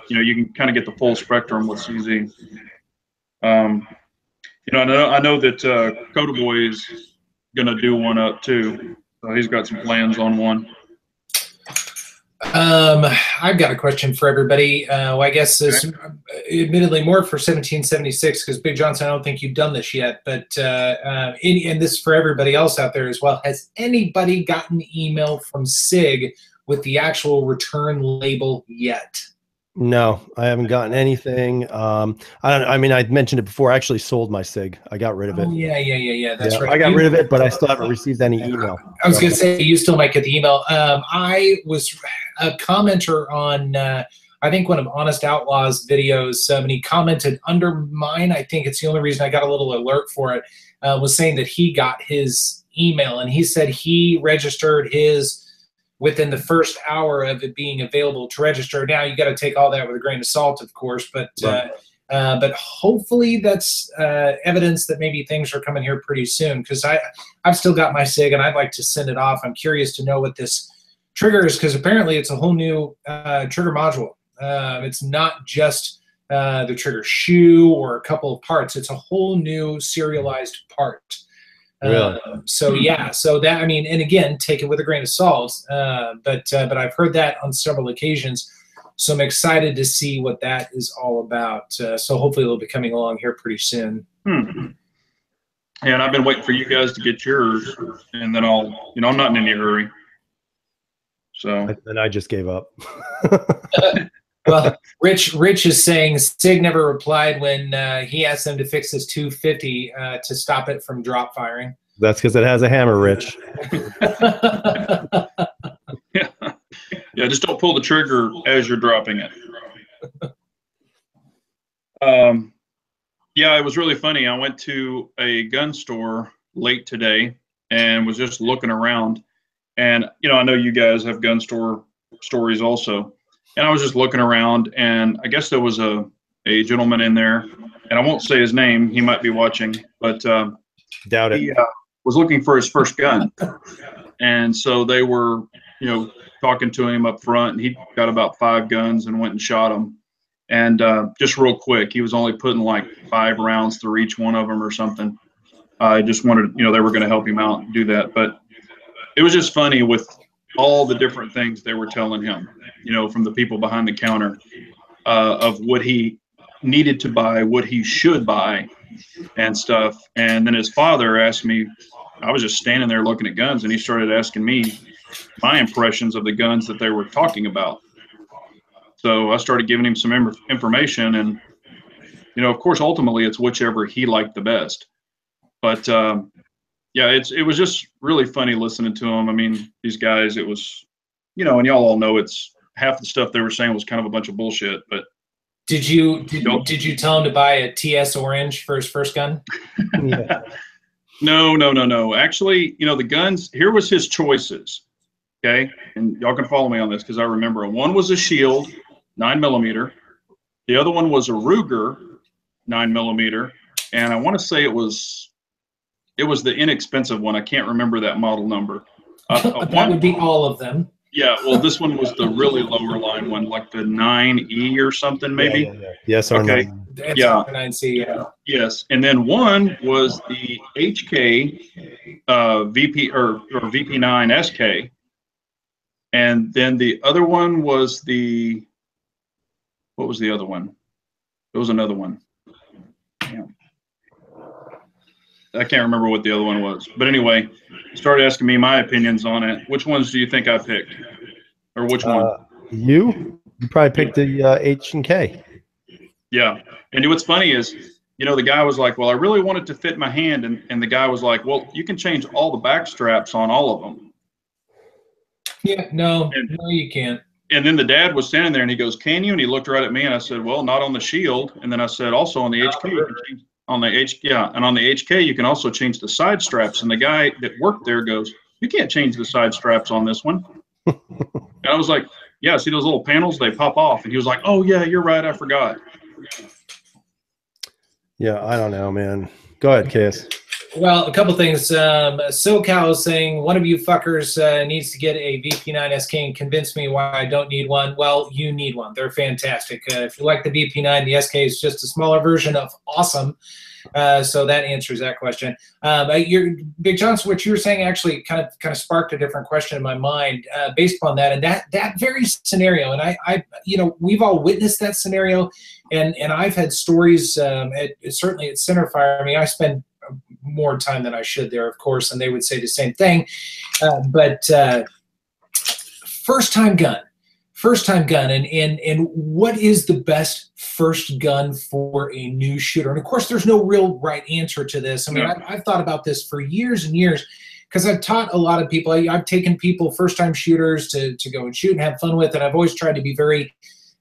you can kind of get the full spectrum with CZ. I know that Coda Boy is gonna do one up too, so he's got some plans on one. I've got a question for everybody. Well, I guess this, admittedly, more for 1776, because Big Johnson, I don't think you've done this yet, but and this is for everybody else out there as well. Has anybody gotten an email from SIG with the actual return label yet? No, I haven't gotten anything. I mean, I mentioned it before. I actually sold my SIG. I got rid of it. Oh, yeah. That's right. I got rid of it, but I still haven't received any email. I was going to say, you still might get the email. I was a commenter on, I think, one of Honest Outlaw's videos, and he commented under mine. I think it's the only reason I got a little alert for it, was saying that he got his email, and he said he registered his within the first hour of it being available to register. Now, you got to take all that with a grain of salt, of course, but hopefully that's evidence that maybe things are coming here pretty soon, because I've still got my SIG and I'd like to send it off. I'm curious to know what this trigger is, because apparently it's a whole new trigger module. It's not just the trigger shoe or a couple of parts. It's a whole new serialized part. Really? So that, I mean, and again, take it with a grain of salt. But I've heard that on several occasions. So I'm excited to see what that is all about. So hopefully it'll be coming along here pretty soon. Yeah, and I've been waiting for you guys to get yours, and then I'm not in any hurry. So. And I just gave up. Well, Rich is saying SIG never replied when he asked them to fix his 250 to stop it from drop firing. That's because it has a hammer, Rich. Yeah, just don't pull the trigger as you're dropping it. Yeah, it was really funny. I went to a gun store late today and was just looking around. And, I know you guys have gun store stories also. And I was just looking around, and I guess there was a gentleman in there, and I won't say his name. He might be watching, but doubt it. He was looking for his first gun. And so they were, talking to him up front, and he got about 5 guns and went and shot them. And just real quick, he was only putting like 5 rounds through each one of them or something. I just wanted, they were going to help him out and do that. But it was just funny with all the different things they were telling him, from the people behind the counter, of what he needed to buy, what he should buy, and stuff. And then his father asked me, I was just standing there looking at guns, and he started asking me my impressions of the guns that they were talking about. So I started giving him some information, and, of course, ultimately it's whichever he liked the best. But, yeah, it was just really funny listening to him. I mean, these guys, it was, and y'all all know it's half the stuff they were saying was kind of a bunch of bullshit. But did you tell him to buy a TS Orange for his first gun? Yeah. No. Actually, the guns, here was his choices. Okay. And y'all can follow me on this because I remember one was a Shield 9mm. The other one was a Ruger 9mm. And I want to say it was the inexpensive one. I can't remember that model number. That would be all of them. Yeah, well, this one was the really lower line one, like the 9E or something, maybe. Yeah. Yes, okay. Yeah. 9C, yeah. Yes, and then one was the HK VP or VP9 SK, and then the other one was the, what was the other one? There was another one. Yeah. I can't remember what the other one was, but anyway, started asking me my opinions on it. Which ones do you think I picked, or which one? You probably picked the H and K. Yeah, and what's funny is, you know, the guy was like, well, I really want it to fit my hand, and the guy was like, well, you can change all the back straps on all of them. Yeah, no, you can't. And then the dad was standing there, and he goes, can you? And he looked right at me, and I said, well, not on the Shield. And then I said, also on the HK, you can change, on the and on the HK, you can also change the side straps. And the guy that worked there goes, you can't change the side straps on this one. And I was like, yeah, see those little panels? They pop off. And he was like, oh, yeah, you're right. I forgot. Yeah, I don't know, man. Go ahead, Case. Well, a couple things. SoCal is saying one of you fuckers needs to get a VP9 SK and convince me why I don't need one. Well, you need one. They're fantastic. If you like the VP9, the SK is just a smaller version of awesome. So that answers that question. Big Johnson, what you were saying actually kind of sparked a different question in my mind based upon that, and that very scenario. And I you know, we've all witnessed that scenario, and I've had stories certainly at Centerfire. I mean, I spend more time than I should there, of course, and they would say the same thing. But first time gun, and what is the best first gun for a new shooter? And of course, there's no real right answer to this. I mean, I've thought about this for years and years because I've taught a lot of people. I've taken people, first time shooters, to go and shoot and have fun with, and I've always tried to be very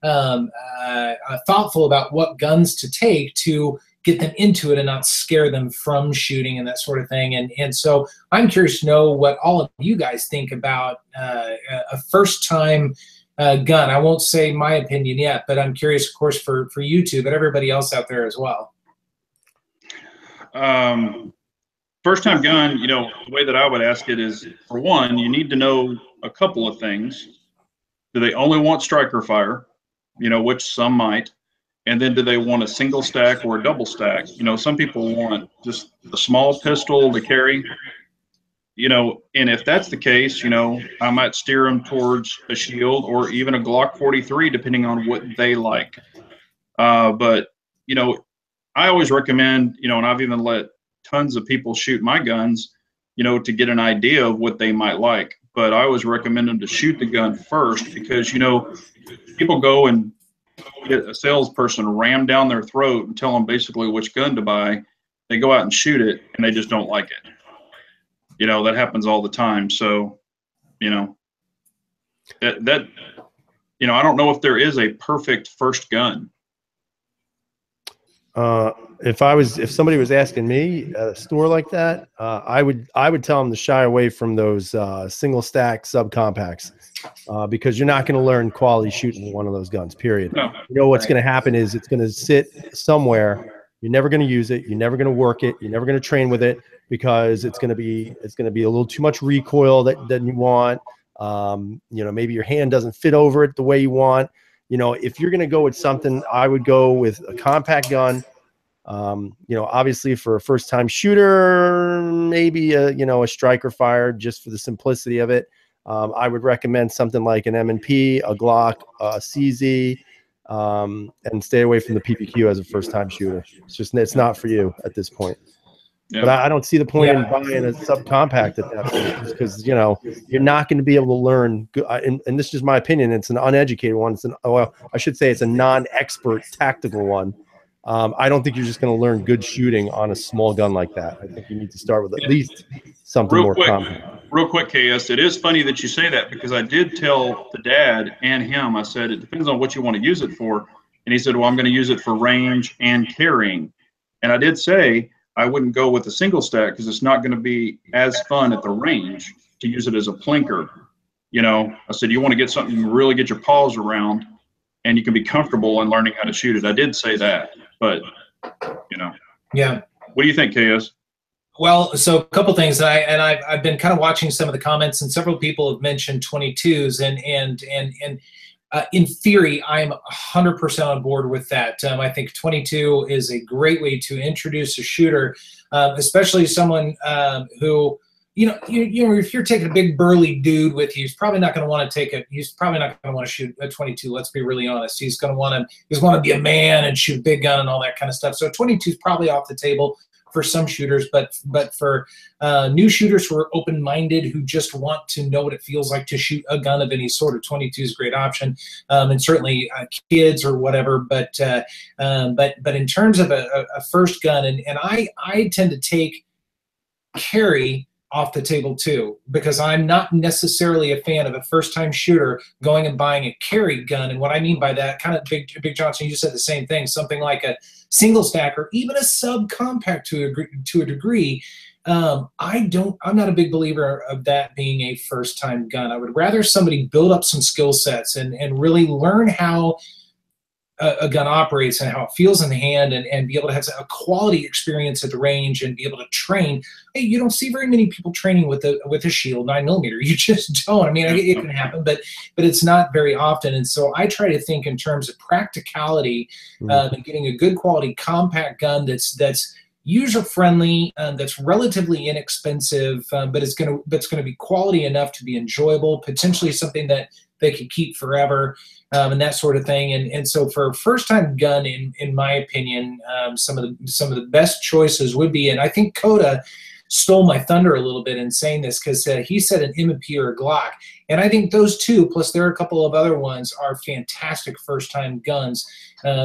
thoughtful about what guns to take to get them into it and not scare them from shooting and that sort of thing. And so I'm curious to know what all of you guys think about a first time gun. I won't say my opinion yet, but I'm curious, of course, for you two, but everybody else out there as well. First time gun, you know, the way that I would ask it is, for one, you need to know a couple of things. Do they only want striker fire? You know, which some might. And then do they want a single stack or a double stack? You know, some people want just a small pistol to carry, you know, and if that's the case, you know, I might steer them towards a Shield or even a Glock 43, depending on what they like. But, you know, I always recommend, you know, and I've even let tons of people shoot my guns, you know, to get an idea of what they might like. But I always recommend them to shoot the gun first because, you know, people go and get a salesperson ram down their throat and tell them basically which gun to buy. They go out and shoot it and they just don't like it. You know, that happens all the time. So, you know, that you know, I don't know if there is a perfect first gun. If somebody was asking me at a store like that, I would tell them to shy away from those single stack subcompacts because you're not going to learn quality shooting with one of those guns, period. No. You know what's going to happen is it's going to sit somewhere. You're never going to use it. You're never going to work it. You're never going to train with it because it's going to be a little too much recoil that you want. You know, maybe your hand doesn't fit over it the way you want. You know, if you're going to go with something, I would go with a compact gun. You know, obviously for a first time shooter, maybe a striker fire just for the simplicity of it. I would recommend something like an M&P, a Glock, a CZ, and stay away from the PPQ as a first time shooter. It's not for you at this point. Yeah. But I don't see the point in buying a subcompact at that point because, you know, you're not going to be able to learn. And this is my opinion. It's an uneducated one. Well, I should say it's a non-expert tactical one. I don't think you're just going to learn good shooting on a small gun like that. I think you need to start with at least something more compact. Real quick, KS, it is funny that you say that because I did tell the dad and him, I said, it depends on what you want to use it for. And he said, well, I'm going to use it for range and carrying. And I did say I wouldn't go with a single stack because it's not going to be as fun at the range to use it as a plinker. You know, I said, you want to get something you can really get your paws around and you can be comfortable in learning how to shoot it. I did say that. But, you know, yeah. What do you think, KS? Well, so a couple things. I've been kind of watching some of the comments, and several people have mentioned 22s, and in theory, I'm 100% on board with that. I think 22 is a great way to introduce a shooter, especially someone who, you know, if you're taking a big burly dude with you, he's probably not going to want to take it. He's probably not going to want to shoot a 22. Let's be really honest. He's going to want to be a man and shoot big gun and all that kind of stuff. So 22 is probably off the table for some shooters, but for new shooters who are open-minded, who just want to know what it feels like to shoot a gun of any sort, of 22 is a great option, and certainly kids or whatever. But in terms of a first gun, and I tend to take carry off the table too, because I'm not necessarily a fan of a first-time shooter going and buying a carry gun. And what I mean by that, kind of Big Johnson, you said the same thing, something like a single stack or even a subcompact to a degree. I'm not a big believer of that being a first-time gun. I would rather somebody build up some skill sets and really learn how a gun operates and how it feels in the hand, and be able to have a quality experience at the range and be able to train. Hey, you don't see very many people training with a Shield 9mm. You just don't. I mean, it can happen, but it's not very often. And so I try to think in terms of practicality, and getting a good quality compact gun that's user friendly, that's relatively inexpensive, but it's going to be quality enough to be enjoyable, potentially something that they could keep forever. And that sort of thing, and so for a first-time gun, in my opinion, some of the best choices would be, and I think Coda stole my thunder a little bit in saying this, because he said an M&P or a Glock, and I think those two, plus there are a couple of other ones, are fantastic first-time guns,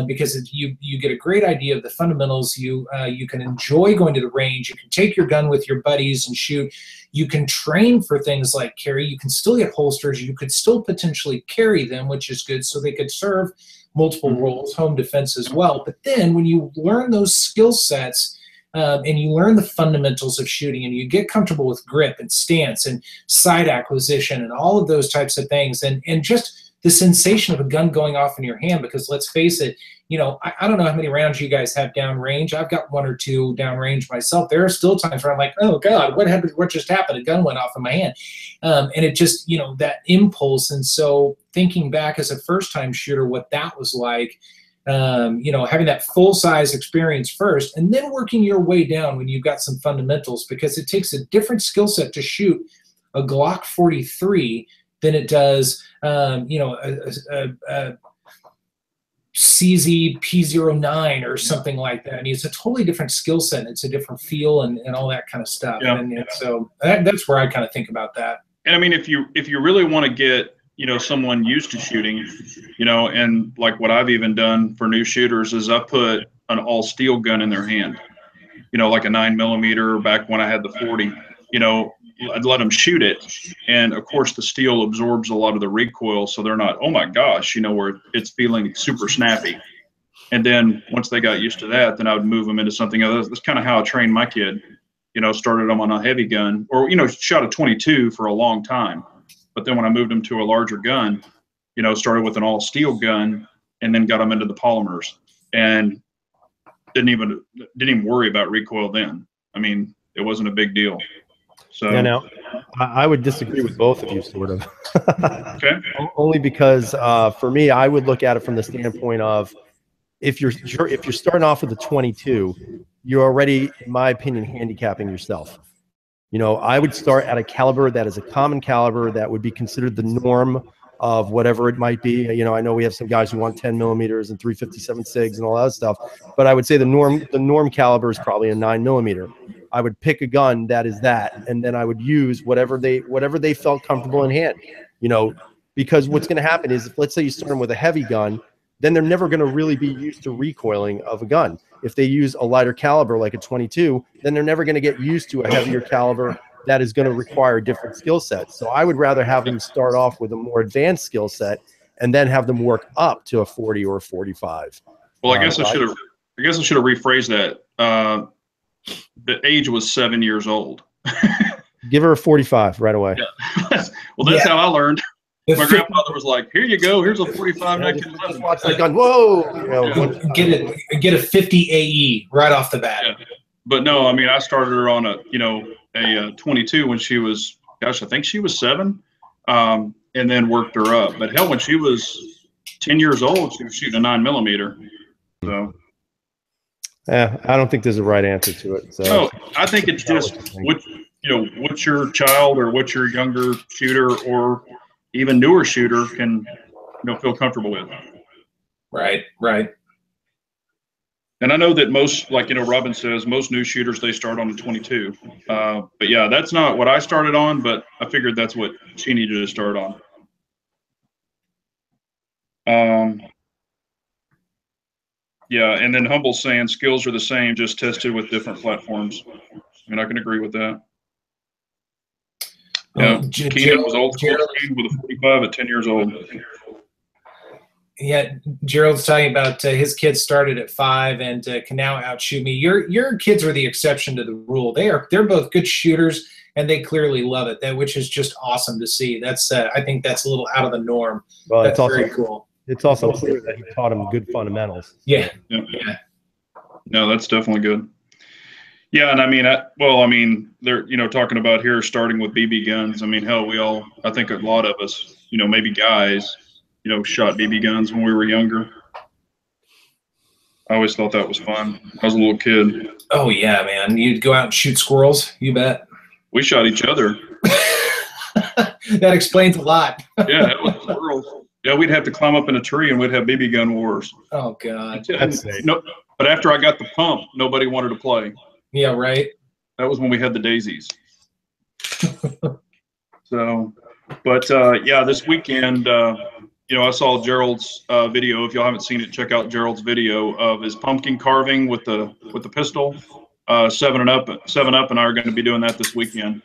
because you get a great idea of the fundamentals. You can enjoy going to the range. You can take your gun with your buddies and shoot. You can train for things like carry. You can still get holsters. You could still potentially carry them, which is good, so they could serve multiple roles, home defense as well. But then when you learn those skill sets, and you learn the fundamentals of shooting, and you get comfortable with grip and stance and sight acquisition and all of those types of things, and just the sensation of a gun going off in your hand, because let's face it, you know, I don't know how many rounds you guys have downrange. I've got 1 or 2 downrange myself. There are still times where I'm like, oh God, what happened? What just happened? A gun went off in my hand. And it just, you know, that impulse. And so thinking back as a first-time shooter, what that was like, you know, having that full-size experience first, and then working your way down when you've got some fundamentals, because it takes a different skill set to shoot a Glock 43 than it does, you know, a CZ P09 or something like that. I mean, it's a totally different skill set, and it's a different feel and all that kind of stuff. Yeah. And so that's where I kind of think about that. And I mean, if you really want to get, you know, someone used to shooting, you know, and like what I've even done for new shooters is I put an all steel gun in their hand, you know, like a 9mm, back when I had the 40, you know, I'd let them shoot it. And of course the steel absorbs a lot of the recoil, so they're not, oh my gosh, you know, where it's feeling super snappy. And then once they got used to that, then I would move them into something else. That's kind of how I trained my kid, you know, started them on a heavy gun, or, you know, shot a 22 for a long time. But then when I moved them to a larger gun, you know, started with an all steel gun, and then got them into the polymers, and didn't even worry about recoil then. I mean, it wasn't a big deal. So yeah, now I would disagree with both of you, sort of. Okay. Only because for me, I would look at it from the standpoint of, if you're starting off with a 22, you're already, in my opinion, handicapping yourself. You know, I would start at a caliber that is a common caliber that would be considered the norm of whatever it might be. You know, I know we have some guys who want 10mm and 357 SIGs and all that stuff, but I would say the norm caliber is probably a 9mm. I would pick a gun that is that, and then I would use whatever they felt comfortable in hand. You know, because what's going to happen is, if, let's say you start them with a heavy gun, then they're never going to really be used to recoiling of a gun. If they use a lighter caliber like a 22, then they're never going to get used to a heavier caliber that is going to require different skill sets. So I would rather have them start off with a more advanced skill set and then have them work up to a 40 or a 45. Well, I guess I should have rephrased that. The age was 7 years old. Give her a 45 right away. Yeah. Well, that's how I learned. My grandfather was like, "Here you go. Here's a 45 1911." Watch that gun. Whoa! You know, get a 50 AE right off the bat. Yeah. But no, I mean, I started her on a 22 when she was, gosh, I think she was 7, and then worked her up. But hell, when she was 10 years old, she was shooting a 9mm. So. Yeah, I don't think there's a right answer to it. So no, I think it's just what's your child or what's your younger shooter or even newer shooter can feel comfortable with. Right, right. And I know that most, like Robin says, most new shooters they start on a 22. But yeah, that's not what I started on, but I figured that's what she needed to start on. Yeah, and then Humble's saying skills are the same, just tested with different platforms. I mean, I can agree with that. Yeah, Keenan was old school with a 45 at 10 years old. Yeah, Gerald's talking about his kids started at 5 and can now outshoot me. Your kids are the exception to the rule. They're both good shooters and they clearly love it. Which is just awesome to see. That's I think that's a little out of the norm. Well, that's very cool. It's also clear that he taught him good fundamentals. Yeah. No, that's definitely good. Yeah, and I mean, they're talking about here starting with BB guns. I mean, hell, I think a lot of us, maybe guys, shot BB guns when we were younger. I always thought that was fun. I was a little kid. Oh yeah, man! You'd go out and shoot squirrels. You bet. We shot each other. That explains a lot. Yeah, it was squirrels. Yeah, we'd have to climb up in a tree and we'd have BB gun wars. Oh God. No, but after I got the pump, nobody wanted to play. Yeah, right. That was when we had the daisies. So, but yeah, this weekend, I saw Gerald's video. If y'all haven't seen it, check out Gerald's video of his pumpkin carving with the pistol. 7 Up and I are going to be doing that this weekend.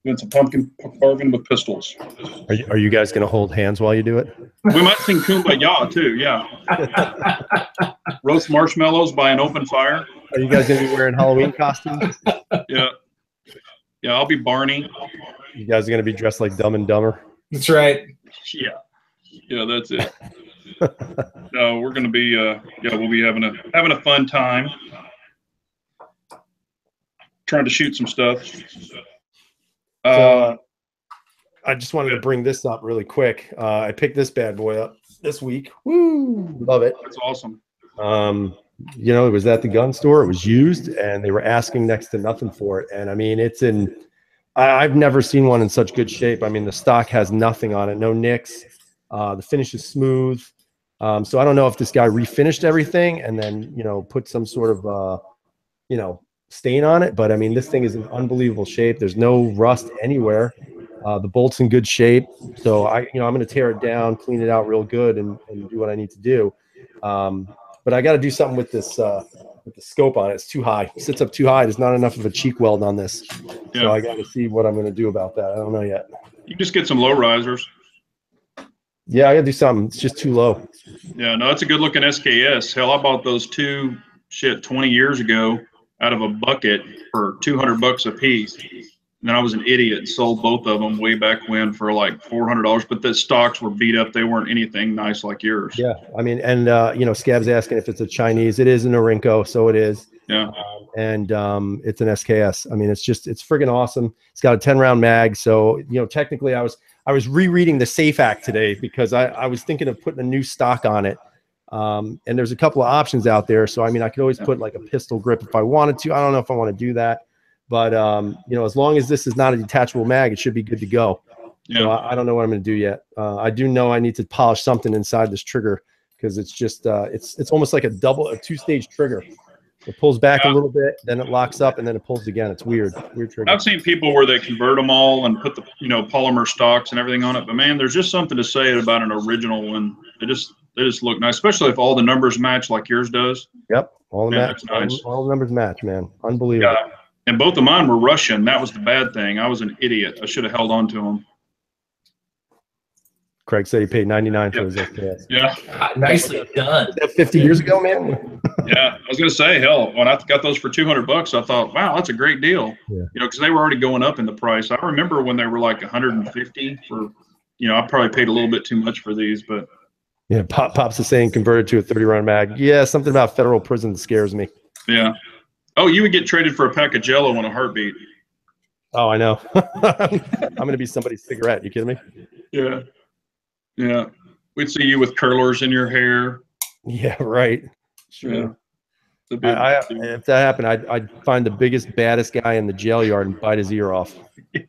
Doing some pumpkin carving with pistols. Are you guys going to hold hands while you do it? We might sing Kumbaya too. Yeah. Roast marshmallows by an open fire. Are you guys going to be wearing Halloween costumes? Yeah. Yeah, I'll be Barney. You guys are going to be dressed like Dumb and Dumber? That's right. Yeah. Yeah, that's it. No, we're going to be we'll be having a fun time. Trying to shoot some stuff. So, I just wanted to bring this up really quick. I picked this bad boy up this week. Woo! Love it. That's awesome. It was at the gun store. It was used, and they were asking next to nothing for it. And I mean, I've never seen one in such good shape. I mean, the stock has nothing on it, no nicks. The finish is smooth. So I don't know if this guy refinished everything and then, put some sort of, stain on it. But I mean, this thing is in unbelievable shape. There's no rust anywhere. The bolt's in good shape. So I'm going to tear it down, clean it out real good and do what I need to do. But I got to do something with this, with the scope on it. It's too high. It sits up too high. There's not enough of a cheek weld on this. Yeah. So I got to see what I'm going to do about that. I don't know yet. You just get some low risers. Yeah, I got to do something. It's just too low. Yeah, no, it's a good looking SKS. Hell, I bought those 20 years ago out of a bucket for $200 a piece. And then I was an idiot and sold both of them way back when for like $400. But the stocks were beat up. They weren't anything nice like yours. Yeah, I mean, and Scab's asking if it's a Chinese. It is a Norinco, so it is. Yeah. And it's an SKS. I mean, it's friggin' awesome. It's got a 10-round mag. So technically, I was rereading the SAFE Act today because I was thinking of putting a new stock on it. And there's a couple of options out there. So, I mean, I could always put like a pistol grip if I wanted to. I don't know if I want to do that. But, as long as this is not a detachable mag, it should be good to go. Yeah. So I don't know what I'm going to do yet. I do know I need to polish something inside this trigger because it's just it's almost like a two-stage trigger. It pulls back a little bit, then it locks up, and then it pulls again. It's weird trigger. I've seen people where they convert them all and put the polymer stocks and everything on it. But man, there's just something to say about an original one. They just look nice, especially if all the numbers match like yours does. Yep, all the numbers match, man. Unbelievable. Yeah. And both of mine were Russian. That was the bad thing. I was an idiot. I should have held on to them. Craig said he paid $99 for his SKS. Yeah. Nicely done. 50 years ago, man? Yeah. I was going to say, hell, when I got those for $200, I thought, wow, that's a great deal. Yeah. Because they were already going up in the price. I remember when they were like $150 for, I probably paid a little bit too much for these, but. Yeah. Pops is saying converted to a 30-round mag. Yeah. Something about federal prison scares me. Yeah. Oh, you would get traded for a pack of Jello in a heartbeat. Oh, I know. I'm going to be somebody's cigarette. You kidding me? Yeah. Yeah. We'd see you with curlers in your hair. Yeah, right. Sure. Yeah. If that happened, I'd find the biggest, baddest guy in the jail yard and bite his ear off. Yeah.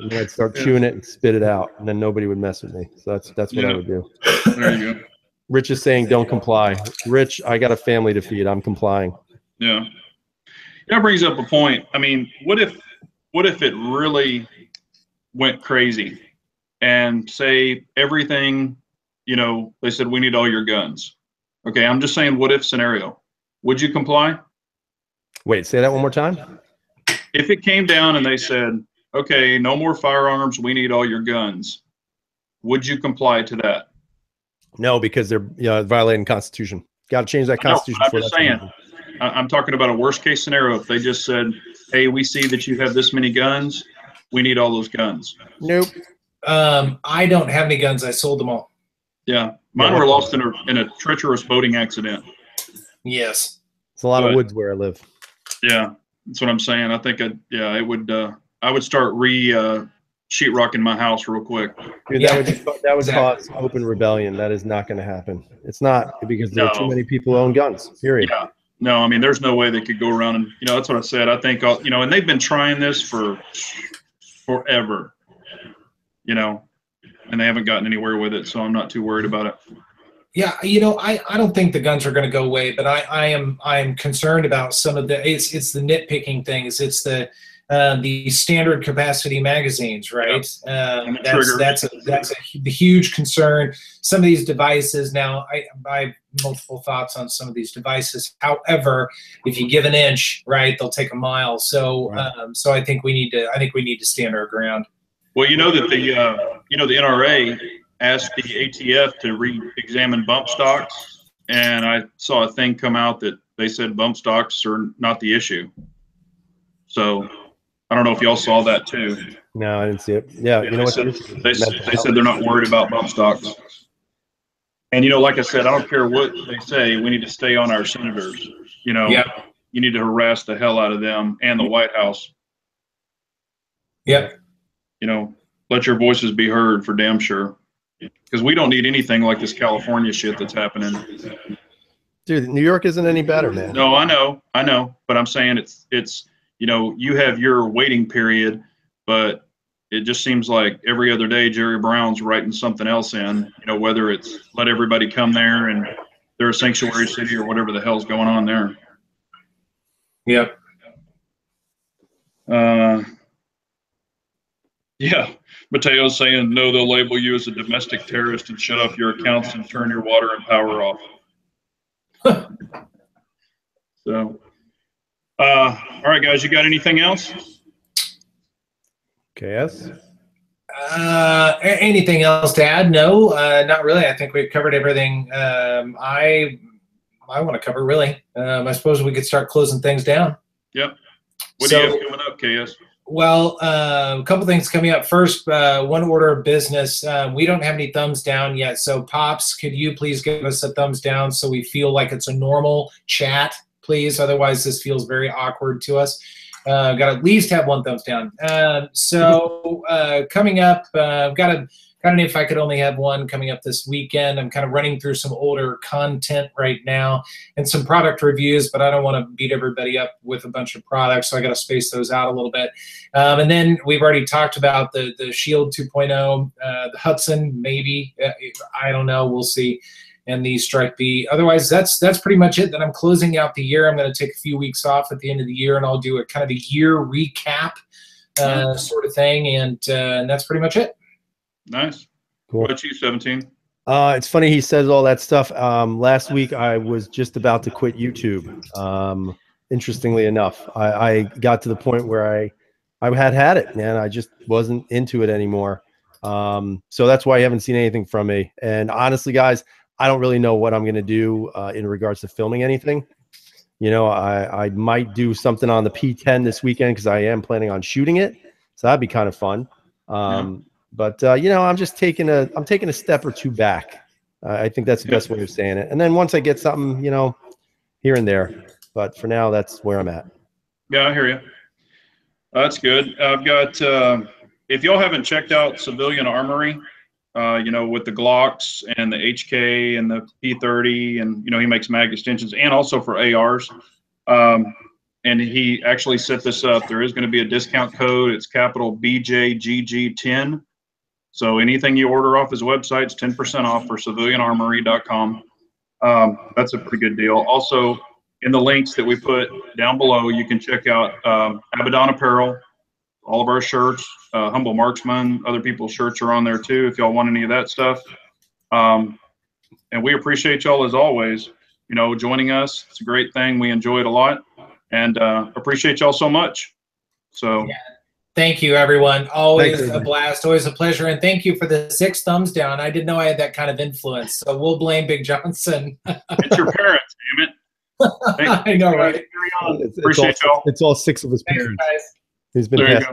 And then I'd start chewing it and spit it out, and then nobody would mess with me. So that's what I would do. There you go. Rich is saying, don't comply. Rich, I got a family to feed. I'm complying. Yeah. That brings up a point. I mean, what if it really went crazy and say everything, you know, they said, we need all your guns. Okay, I'm just saying, what if scenario. Would you comply? Wait, say that one more time. If it came down and they said, okay, no more firearms, we need all your guns, would you comply to that? No, because they're violating Constitution. Got to change that Constitution. I'm just saying. I'm talking about a worst case scenario. If they just said, hey, we see that you have this many guns, we need all those guns. Nope. I don't have any guns. I sold them all. Yeah. Mine were lost in a treacherous boating accident. Yes. It's a lot of woods where I live. Yeah. That's what I'm saying. I think I would start sheetrocking my house real quick. Dude, that would cause open rebellion. That is not going to happen. It's not, because there are too many people who own guns, period. Yeah. No, I mean, there's no way they could go around and, that's what I said. I think, and they've been trying this for forever, and they haven't gotten anywhere with it. So I'm not too worried about it. Yeah. I don't think the guns are going to go away, but I am concerned about some of it's the nitpicking things. It's the standard capacity magazines, right? That's the huge concern. Some of these devices now, I have multiple thoughts on some of these devices. However, if you give an inch, right, they'll take a mile. So, so I think we need to stand our ground. Well, that the NRA asked the ATF to re-examine bump stocks, and I saw a thing come out that they said bump stocks are not the issue. So I don't know if y'all saw that too. No, I didn't see it. Yeah, they said they're not worried about bump stocks. And like I said, I don't care what they say. We need to stay on our senators. You need to harass the hell out of them and the White House. Yep. Let your voices be heard for damn sure. Because we don't need anything like this California shit that's happening. Dude, New York isn't any better, man. No, I know. But I'm saying it's you have your waiting period, but it just seems like every other day Jerry Brown's writing something else in, whether it's let everybody come there and they're a sanctuary city or whatever the hell's going on there. Yep. Yeah. Mateo's saying, no, they'll label you as a domestic terrorist and shut off your accounts and turn your water and power off. So, all right, guys, you got anything else? KS? Anything else to add? No, not really. I think we've covered everything I want to cover, really. I suppose we could start closing things down. Yep. What do you have coming up, KS? Well, a couple things coming up. First, one order of business. We don't have any thumbs down yet. So, Pops, could you please give us a thumbs down so we feel like it's a normal chat, please? Otherwise, this feels very awkward to us. Got to at least have one thumbs down. So, coming up, I've got an If I Could Only Have One coming up this weekend. I'm kind of running through some older content right now and some product reviews, but I don't want to beat everybody up with a bunch of products, so I got to space those out a little bit. And then we've already talked about the Shield 2.0, the Hudson, maybe. I don't know. We'll see. And the Strike B. Otherwise, that's pretty much it. Then I'm closing out the year. I'm going to take a few weeks off at the end of the year, and I'll do a kind of a year recap sort of thing, and that's pretty much it. Nice. Cool. What about you, 17? It's funny he says all that stuff. Last week I was just about to quit YouTube. Interestingly enough, I got to the point where I had it, man. I just wasn't into it anymore. So that's why you haven't seen anything from me. And honestly, guys, I don't really know what I'm going to do in regards to filming anything. I might do something on the P10 this weekend because I am planning on shooting it. So that'd be kind of fun. But I'm just taking a step or two back. I think that's the best way of saying it. And then once I get something, here and there. But for now, that's where I'm at. Yeah, I hear you. That's good. I've got, if y'all haven't checked out Civilian Armory, you know, with the Glocks and the HK and the P30, and you know, he makes mag extensions and also for ARs. And he actually set this up. There is going to be a discount code. It's capital BJGG10. So anything you order off his website is 10% off for civilianarmory.com. That's a pretty good deal. Also, in the links that we put down below, you can check out Abaddon Apparel, all of our shirts, Humble Marksman, other people's shirts are on there too, if y'all want any of that stuff. And we appreciate y'all as always, you know, joining us. It's a great thing. We enjoy it a lot, and appreciate y'all so much. So yeah. Thank you, everyone. Always a blast, always a pleasure. And thank you for the 6 thumbs down. I didn't know I had that kind of influence. So we'll blame Big Johnson. It's your parents, damn it. I know, right? Appreciate y'all. It's all 6 of his parents. Thanks, guys. He's been passed.